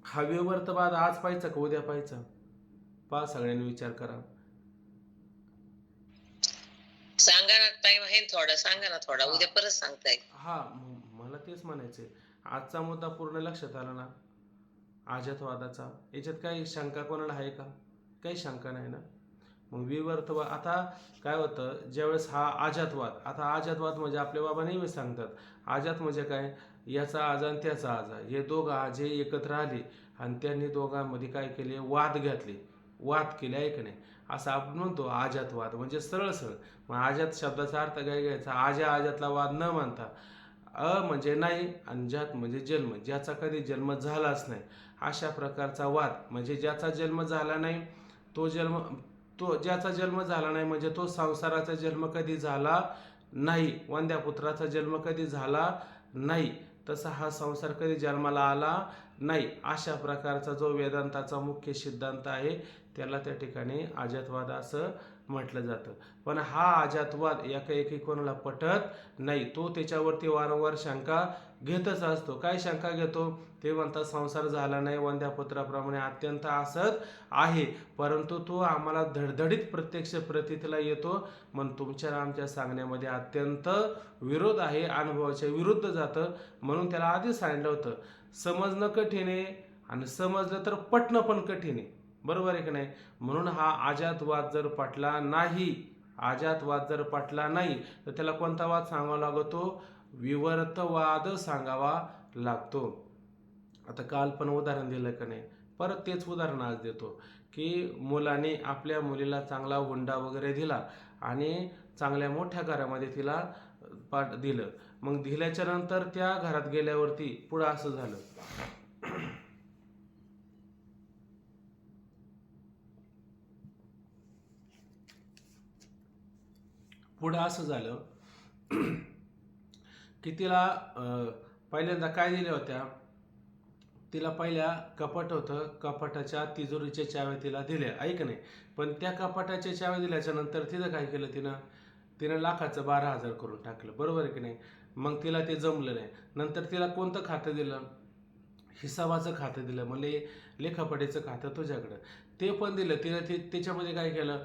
हा विवर्तवाद आज पाहायचा का उद्या पाहायचा? पहा, सगळ्यांनी विचार करा. सांगा ना, टाइम आहे थोडा, सांगा ना थोडा, उद्या परत सांगताय. हा, मला तेच म्हणायचंय. आजचा मुद्दा पूर्ण लक्षात आला ना, अजातवादाचा? याच्यात काही शंका कोणाला आहे का? काही शंका नाही ना. मग विवर्तवाद आता काय होतं, ज्यावेळेस हा अजातवाद, आता अजातवाद म्हणजे आपले बाबा नेहमी सांगतात, अजात म्हणजे काय? याचा आजा आणि त्याचा आजा, हे दोघं आजे एकत्र आले आणि त्यांनी दोघांमध्ये काय केले? वाद घातले, वाद केले, आहे की नाही? असं आपण म्हणतो अजातवाद, म्हणजे सरळ सरळ. मग अजात शब्दाचा अर्थ काय घ्यायचा? आजा अजातला वाद न मानता, म्हणजे नाही आणि जात म्हणजे जन्म, ज्याचा कधी जन्म झालाच नाही, अशा प्रकारचा वाद. म्हणजे ज्याचा जन्म झाला नाही ज्याचा जन्म झाला नाही म्हणजे तो संसाराचा जन्म कधी झाला नाही, वंद्या पुत्राचा जन्म कधी झाला नाही, तसा हा संसार कधी जन्माला आला नाही, अशा प्रकारचा जो वेदांताचा मुख्य सिद्धांत आहे त्याला त्या ठिकाणी अजातवाद असं म्हटलं जातं. पण हा अजातवाद एकाएकी कोणाला पटत नाही, तो त्याच्यावरती वारंवार शंका घेतच असतो. काय शंका घेतो? ते म्हणतात संसार झाला नाही, वंद्या पुत्राप्रमाणे अत्यंत असत आहे, परंतु तो आम्हाला धडधडीत प्रत्यक्ष प्रतीतीला येतो. मग तुमच्या आमच्या सांगण्यामध्ये अत्यंत विरोध आहे, अनुभवाच्या विरुद्ध जातं. म्हणून त्याला आधीच सांगितलं होतं, समजणं कठीण आहे आणि समजलं तर पटणं पण कठीण आहे, बरोबर आहे की नाही? म्हणून हा अजातवाद जर पटला नाही, अजातवाद जर पटला नाही, तर त्याला कोणता वाद सांगावा लागतो? विवर्तवाद सांगावा लागतो. आता काल पण उदाहरण दिलं का नाही, परत तेच उदाहरण आज देतो, की मुलाने आपल्या मुलीला चांगला हुंडा वगैरे दिला आणि चांगल्या मोठ्या घरामध्ये तिला दिलं. मग दिल्याच्या नंतर त्या घरात गेल्यावरती पुढं असं झालं, की तिला पहिल्यांदा काय दिल्या होत्या? तिला पहिल्या कपाट होतं, कपाटाच्या तिजोरीच्या चाव्या तिला दिल्या, ऐक नाही? पण त्या कपाटाच्या चाव्या दिल्याच्या नंतर तिनं काय केलं? तिनं लाखाचं 12,000 करून टाकलं, बरोबर आहे की नाही? मग तिला ते जमलं नाही. नंतर तिला कोणतं खातं दिलं? हिसाबाचं खातं दिलं, म्हणजे लेखापडीचं खातं तुझ्याकडं, ते पण दिलं. तिनं त्याच्यामध्ये काय केलं?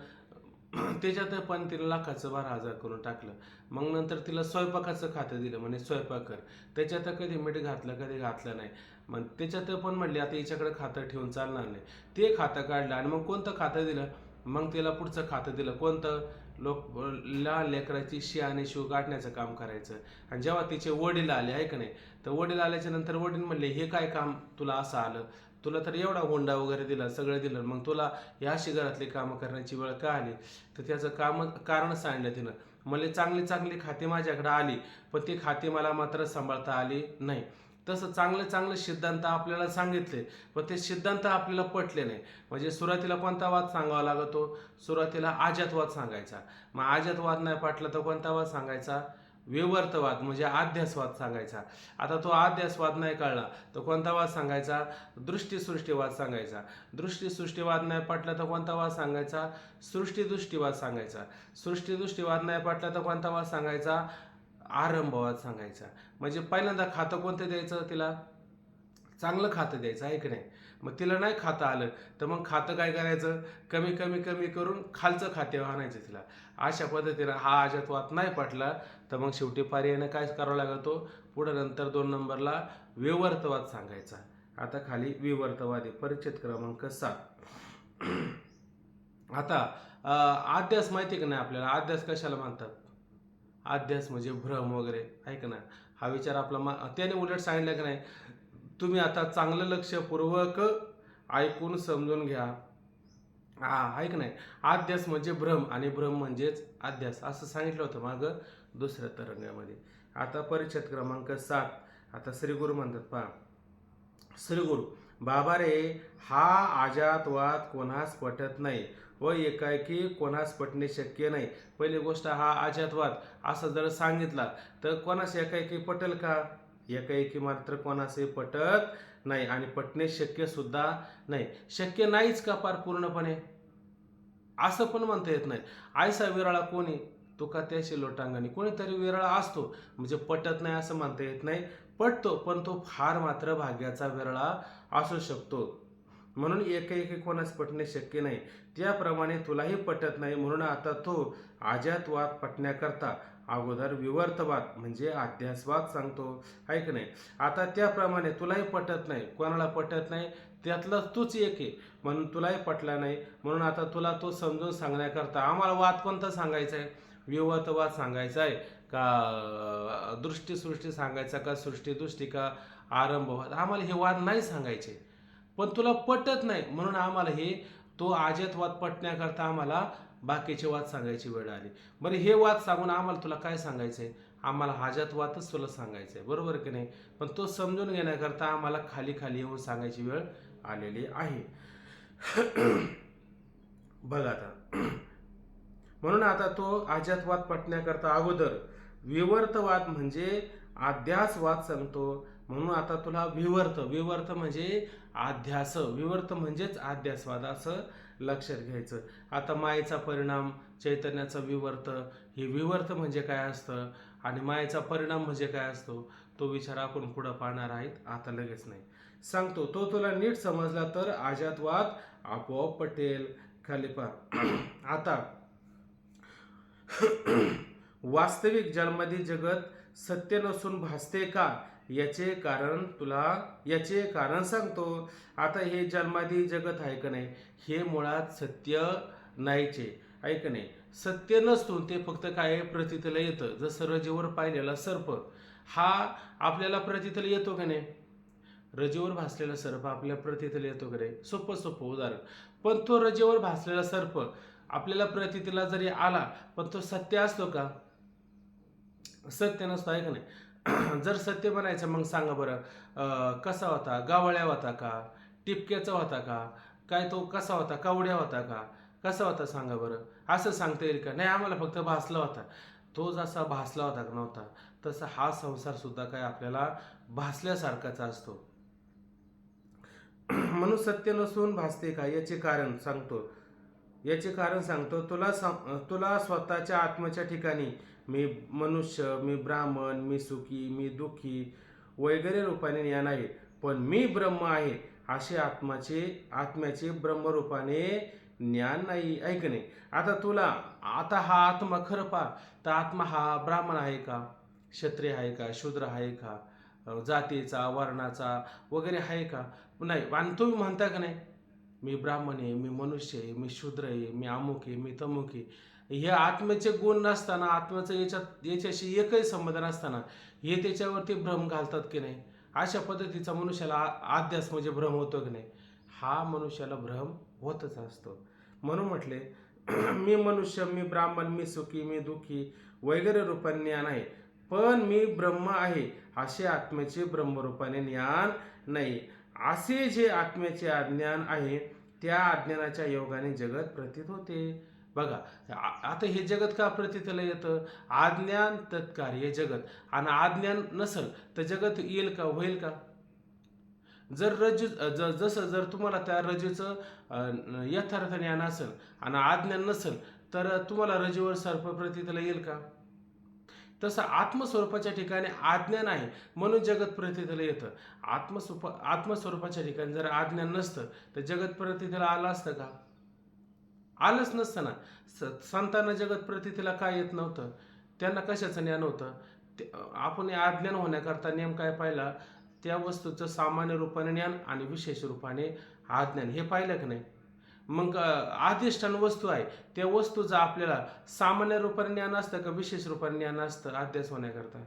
त्याच्यात पण तिला लाखाचं 12,000 करून टाकलं. मग नंतर तिला स्वयंपाकाचं खातं दिलं, म्हणजे स्वयंपाक कर. त्याच्यात कधी मीठ घातलं, कधी घातलं नाही. मग त्याच्यात पण म्हणले आता हिच्याकडे खातं ठेवून चालणार नाही, ते खातं काढलं. आणि मग कोणतं खातं दिलं? मग तिला पुढचं खातं दिलं, कोणतं? लहान लेकराची शी आणि शिव काढण्याचं काम करायचं. आणि जेव्हा तिचे वडील आले, आहे का नाही, तर वडील आल्याच्या नंतर वडील म्हणले, हे काय काम तुला असं आलं? तुला तर एवढा हुंडा वगैरे दिला, सगळं दिलं, मग तुला या अशी घरातली कामं करण्याची वेळ का आली? तर त्याचं कारण सांगितलं तिनं. मला चांगली चांगली खाती माझ्याकडे आली, पण ती खाती मला मात्र सांभाळता आली नाही. तसं चांगले चांगले सिद्धांत आपल्याला सांगितले, पण ते सिद्धांत आपल्याला पटले नाही. म्हणजे सुरुवातीला कोणता वाद सांगावा लागतो? सुरुवातीला अजातवाद सांगायचा. मग अजातवाद नाही पटला तर कोणता वाद सांगायचा? विवर्तवाद, म्हणजे अध्यासवाद सांगायचा. आता तो अध्यासवाद नाही कळला तर कोणता वाद सांगायचा? दृष्टीसृष्टीवाद सांगायचा. दृष्टीसृष्टीवाद नाही पटला तर कोणता वाद सांगायचा? सृष्टीदृष्टीवाद सांगायचा. सृष्टीदृष्टीवाद नाही पटला तर कोणता वाद सांगायचा? आरंभवाद सांगायचा. म्हणजे पहिल्यांदा खातं कोणतं द्यायचं तिला? चांगलं खातं द्यायचं आहे की नाही. मग तिला नाही खाता आलं तर मग खातं काय करायचं, कमी कमी कमी करून खालचं खाते आणायचं तिला. अशा पद्धतीनं हा अजातवाद नाही पटला तर मग शेवटी पर्यायानं काय करावं लागतो, पुढं नंतर 2 नंबरला विवर्तवाद सांगायचा. आता खाली विवर्तवाद आहे, परिच्छेद क्रमांक 7. आता आद्यास माहिती आहे का नाही आपल्याला, आद्यास कशाला म्हणतात? आद्यास म्हणजे भ्रम वगैरे आहे का ना. हा विचार आपला त्याने उलट सांगितलं की नाही, तुम्ही आता चांगलं लक्षपूर्वक ऐकून समजून घ्या. आहे की नाही. आद्यास म्हणजे भ्रम आणि भ्रम म्हणजेच आद्यास असं सांगितलं होतं मागं दुसऱ्या तरंगामध्ये. आता परिच्छेद क्रमांक 7. आता श्रीगुरु म्हणतात पहा, श्रीगुरु, बाबा रे, हा अजातवाद कोणास पटत नाही व एकाएकी कोणास पटणे शक्य नाही. पहिली गोष्ट, हा अजातवाद असं जर सांगितला तर कोणास एकाएकी पटेल का? एकाएकी मात्र कोणासही पटत नाही आणि पटणे शक्य सुद्धा नाही. शक्य नाहीच का पार पूर्णपणे? असं पण म्हणता येत नाही. आयसा विरळा कोणी, तुका त्याशी लोटांगणी. कोणीतरी विरळा असतो, म्हणजे पटत नाही असं म्हणता येत नाही. पटतो, पण तो फार मात्र भाग्याचा विरळा असू शकतो. म्हणून एकाएकी कोणास पटणे शक्य नाही. त्याप्रमाणे तुलाही पटत नाही, म्हणून आता तो अजातवाद पटण्याकरता अगोदर विवर्तवाद म्हणजे अध्यासवाद सांगतो, आहे की नाही. आता त्याप्रमाणे तुलाही पटत नाही, कोणाला पटत नाही त्यातलं तूच एक आहे, म्हणून तुलाही पटला नाही. म्हणून आता तुला तो समजून सांगण्याकरता आम्हाला वाद कोणता सांगायचा आहे? विवर्तवाद सांगायचा आहे का दृष्टी सांगायचा का सृष्टी का आरंभवाद? आम्हाला हे वाद नाही सांगायचे, पण तुला पटत नाही म्हणून आम्हाला हे तो अजातवाद पटण्याकरता आम्हाला बाकीचे वाद सांगायची वेळ आली. बरं, हे वाद सांगून आम्हाला तुला काय सांगायचंय? आम्हाला अजातवादच तुला सांगायचंय, बरोबर की नाही. पण तो समजून घेण्याकरता आम्हाला खाली खाली येऊन सांगायची वेळ आलेली आहे. बघ आता, म्हणून आता तो अजातवाद पटण्याकरता अगोदर विवर्तवाद म्हणजे अध्यासवाद सांगतो. म्हणून आता तुला विवर्त म्हणजे अध्यास, विवर्त म्हणजेच अध्यासवाद असं लक्षात घ्यायचं. आता मायेचा परिणाम, चैतन्याचा विवर्त, हे विवर्त म्हणजे काय असतं आणि मायेचा परिणाम म्हणजे काय असतो, तो विचार आपण पुढं पाहणार आहेत, आता लगेच नाही सांगतो. तो तुला नीट समजला तर अजातवाद आपोआप पटेल. खाली पहा आता, वास्तविक जन्मादी जगत सत्य नसून भासते का, याचे कारण सांगतो. आता हे जन्मादी जगत आहे का नाही, हे मुळात सत्य नाहीचे, आहे का नाही. सत्य नसून ते फक्त काय प्रतीतला येतं. जसं रजेवर पाहिलेला सर्प हा आपल्याला प्रतीतला येतो का नाही, रजेवर भासलेला सर्प आपल्या प्रतीतला येतो का नाही. सोपं उदाहरण. पण तो रजेवर भासलेला सर्प आपल्याला प्रतीतला जरी आला पण तो सत्य असतो का? सत्य नसतो, आहे का नाही. जर सत्य बनायचं मग सांगा बरं, कसा होता? गावळ्या होता का, टिपक्याचा होता का, काय तो कसा होता, कावड्या होता का, कसा होता सांगा बरं. असं सांगता येईल का? नाही, आम्हाला फक्त भासला होता. तो जसा भासला होता का नव्हता, तसा हा संसार सुद्धा काय आपल्याला भासल्यासारखाचा असतो. म्हणून सत्य नसून भासते का, याचे कारण सांगतो. तुला स्वतःच्या आत्म्याच्या ठिकाणी मी मनुष्य, मी ब्राह्मण, मी सुखी, मी दुःखी वगैरे रूपाने ज्ञान आहे, पण मी ब्रह्म आहे असे आत्म्याचे ब्रह्मरूपाने ज्ञान नाही, ऐक नाही. आता हा आत्मा खरं पहा, तर आत्मा हा ब्राह्मण आहे का, क्षत्रिय आहे का, शूद्र आहे का, जातीचा वर्णाचा वगैरे आहे का? नाही. आणि तुम्ही म्हणता का नाही, मी ब्राह्मण आहे, मी मनुष्य आहे, मी शूद्र आहे, मी अमुक आहे, मी तमुक आहे. हे आत्म्याचे गुण नसताना, आत्म्याचं याच्याशी एकही संबंध नसताना हे त्याच्यावरती भ्रम घालतात की नाही. अशा पद्धतीचा मनुष्याला आध्यास म्हणजे भ्रम होतो की नाही, हा मनुष्याला भ्रम होतच असतो. म्हणून म्हटले, मी मनुष्य, मी ब्राह्मण, मी सुखी, मी दुःखी वगैरे रूपाने ज्ञान आहे, पण मी ब्रह्म आहे असे आत्म्याचे ब्रह्मरूपाने ज्ञान नाही. असे जे आत्म्याचे अज्ञान आहे, त्या अज्ञानाच्या योगाने जगत प्रतीत होते. बघा, आता हे जगत का प्रतीतला येतं? अज्ञान तत्कार्य जगत, आणि अज्ञान नसल तर जगत येईल का, होईल का? जर तुम्हाला त्या रजूचं यथार्थ ज्ञान असेल आणि अज्ञान नसेल तर तुम्हाला रजूवर सर्प प्रतीतला येईल का? तसं आत्मस्वरूपाच्या ठिकाणी अज्ञान आहे म्हणून जगत प्रतीतीला येतं. आत्मस्वरूपाच्या ठिकाणी जर अज्ञान नसतं तर जगत प्रतीतीला आलं असतं का? आलंच नसतं ना. संतांना जगत प्रतीतीला काय येत नव्हतं? त्यांना कशाचं ज्ञान होतं? आपण अज्ञान होण्याकरता नियम काय पाहिला? त्या वस्तूचं सामान्य रूपाने ज्ञान आणि विशेष रूपाने अज्ञान हे पाहिलं की नाही? मग अधिष्ठान वस्तू आहे त्या वस्तूचं आपल्याला सामान्य रूपाने ज्ञान असतं का विशेष रूपाने ज्ञान असतं अध्यास होण्याकरता?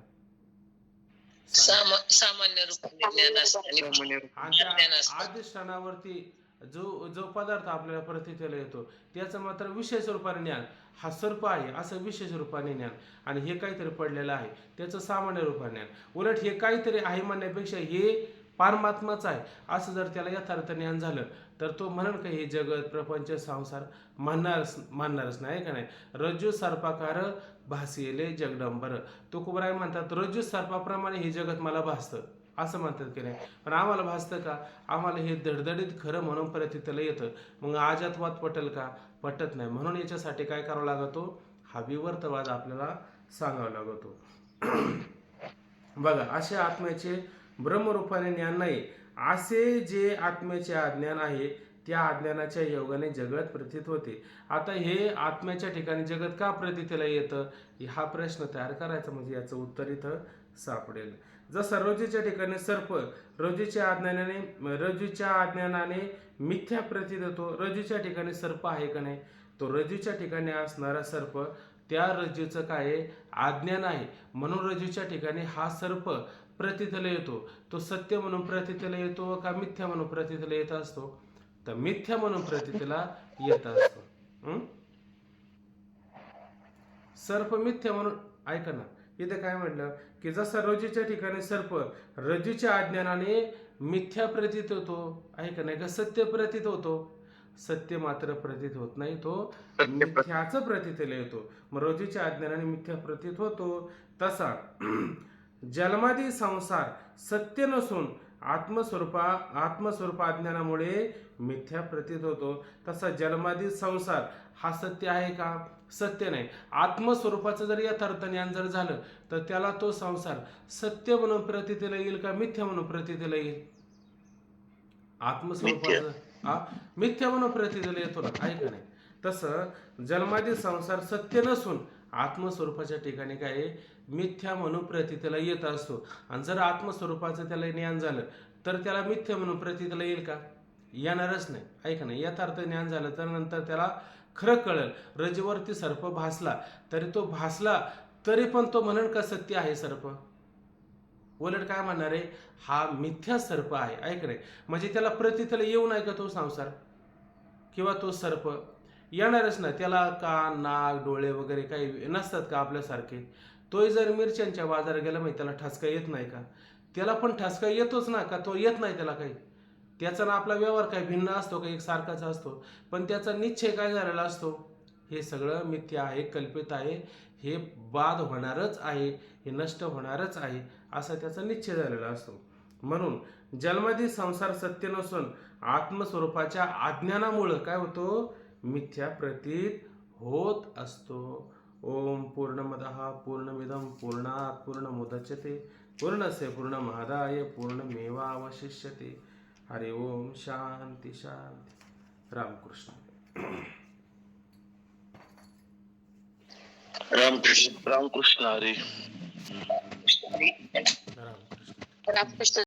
सामान्य रूपाने ज्ञान असतं आणि आणि त्या ज्ञान असतं. अधिष्ठानावरती जो जो पदार्थ आपल्याला प्रतीतीला येतो त्याचं मात्र विशेष रूपाने ज्ञान. हा सर्प आहे असं विशेष रूपाने ज्ञान आणि हे काहीतरी पडलेलं आहे त्याचं सामान्य रूपाने ज्ञान. उलट हे काहीतरी आहे म्हणण्यापेक्षा हे परमात्माच आहे असं जर त्याला यथार्थ ज्ञान झालं तर तो म्हणेल का हे जगत प्रपंच संसार? म्हणणारच नाही का नाही. रज्जू सर्पाकार भासिले जगदंबर. तुकोबराय म्हणतात रज्जू सर्पाप्रमाणे हे जगत मला भासतं असं म्हणतात की नाही. पण आम्हाला भासतं का? आम्हाला हे धडधडीत खरं म्हणून प्रतीतीला येतं. मग अजातवाद पटेल का? पटत नाही. म्हणून याच्यासाठी काय करावं लागतो? हा विवर्तवाद आपल्याला सांगावा लागतो. बघा अशा आत्म्याचे ब्रह्मरूपाने ज्ञान नाही असे जे आत्म्याचे अज्ञान आहे त्या अज्ञानाच्या योगाने जगत प्रतीत होते. आता हे आत्म्याच्या ठिकाणी जगत का प्रतीतीला येतं हा प्रश्न तयार करायचा म्हणजे याचं उत्तर इथं सापडेल. जसं रज्जूच्या ठिकाणी सर्प रज्जूच्या अज्ञानाने मिथ्या प्रतीत होतो. रज्जूच्या ठिकाणी सर्प आहे का नाही? तो रज्जूच्या ठिकाणी असणारा सर्प त्या रज्जूचं काय अज्ञान आहे म्हणून रज्जूच्या ठिकाणी हा सर्प प्रतीतीला येतो. तो सत्य म्हणून प्रतीतीला येतो का मिथ्या म्हणून प्रतीतीला येत असतो? तर मिथ्या म्हणून प्रतीतीला येत असतो. सर्प मिथ्या म्हणून ऐका ना इथे काय म्हटलं की जसं रज्जूच्या ठिकाणी सर्प रज्जूच्या अज्ञानाने मिथ्या प्रतीत होतो आहे का नाही का सत्य प्रतीत होतो. सत्य मात्र प्रतीत होत नाही तो मिथ्याचं प्रतीतीला येतो. मग रज्जूच्या अज्ञानाने मिथ्या प्रतीत होतो. तसा जन्मादी संसार सत्य नसून आत्मस्वरूप अज्ञानामुळे मिथ्या प्रतीत होतो. तसा जन्मादी संसार हा सत्य आहे का? सत्य नाही. आत्मस्वरूपाचं जर यथार्थ ज्ञान जर झालं तर त्याला तो संसार सत्य म्हणून प्रतीतीला येईल का मिथ्या म्हणून प्रतीतीला येईल? आत्मस्वरूपाचं मिथ्या म्हणून प्रतीतीला येतो ना आहे का नाही. तसं जन्मादी संसार सत्य नसून आत्मस्वरूपाच्या ठिकाणी काय मिथ्या म्हणून प्रतीतीला येत असतो. आणि जर आत्मस्वरूपाचं त्याला ज्ञान झालं तर त्याला मिथ्या म्हणून प्रतीतीला येईल का? येणारच नाही आहे का नाही. यथार्थ ज्ञान झालं तर नंतर त्याला खरं कळेल. रज्जूवरती सर्प भासला तरी पण तो म्हणेल का सत्य आहे सर्प? उलट काय म्हणणार आहे हा मिथ्या सर्प आहे ऐक नाही. म्हणजे त्याला प्रतीतीला येऊ नाही का तो संसार किंवा तो सर्प? येणारच ना. त्याला कान नाक डोळे वगैरे काही नसतात का आपल्यासारखे? तोही जर मिरच्यांच्या बाजारात गेला माहिती त्याला ठसका येत नाही का? त्याला पण ठसका येतोच ना का तो येत नाही त्याला काही? त्याचा ना आपला व्यवहार काही भिन्न असतो का एक सारखाच असतो? पण त्याचा निश्चय काय झालेला असतो? हे सगळं मिथ्या आहे कल्पित आहे हे बाद होणारच आहे हे नष्ट होणारच आहे असा त्याचा निश्चय झालेला असतो. म्हणून जन्मादी संसार सत्य नसून आत्मस्वरूपाच्या अज्ञानामुळं काय होतो? मिथ्या प्रतीत होत असतो. ओम पूर्णमदः पूर्णमिदं पूर्णात् पूर्णमुदच्यते पूर्णस्य पूर्णमादाय पूर्णमेवावशिष्यते. हरि ओम शांती शांती. रामकृष्ण रामकृष्ण हरी. रामकृष्ण. रामकृष्ण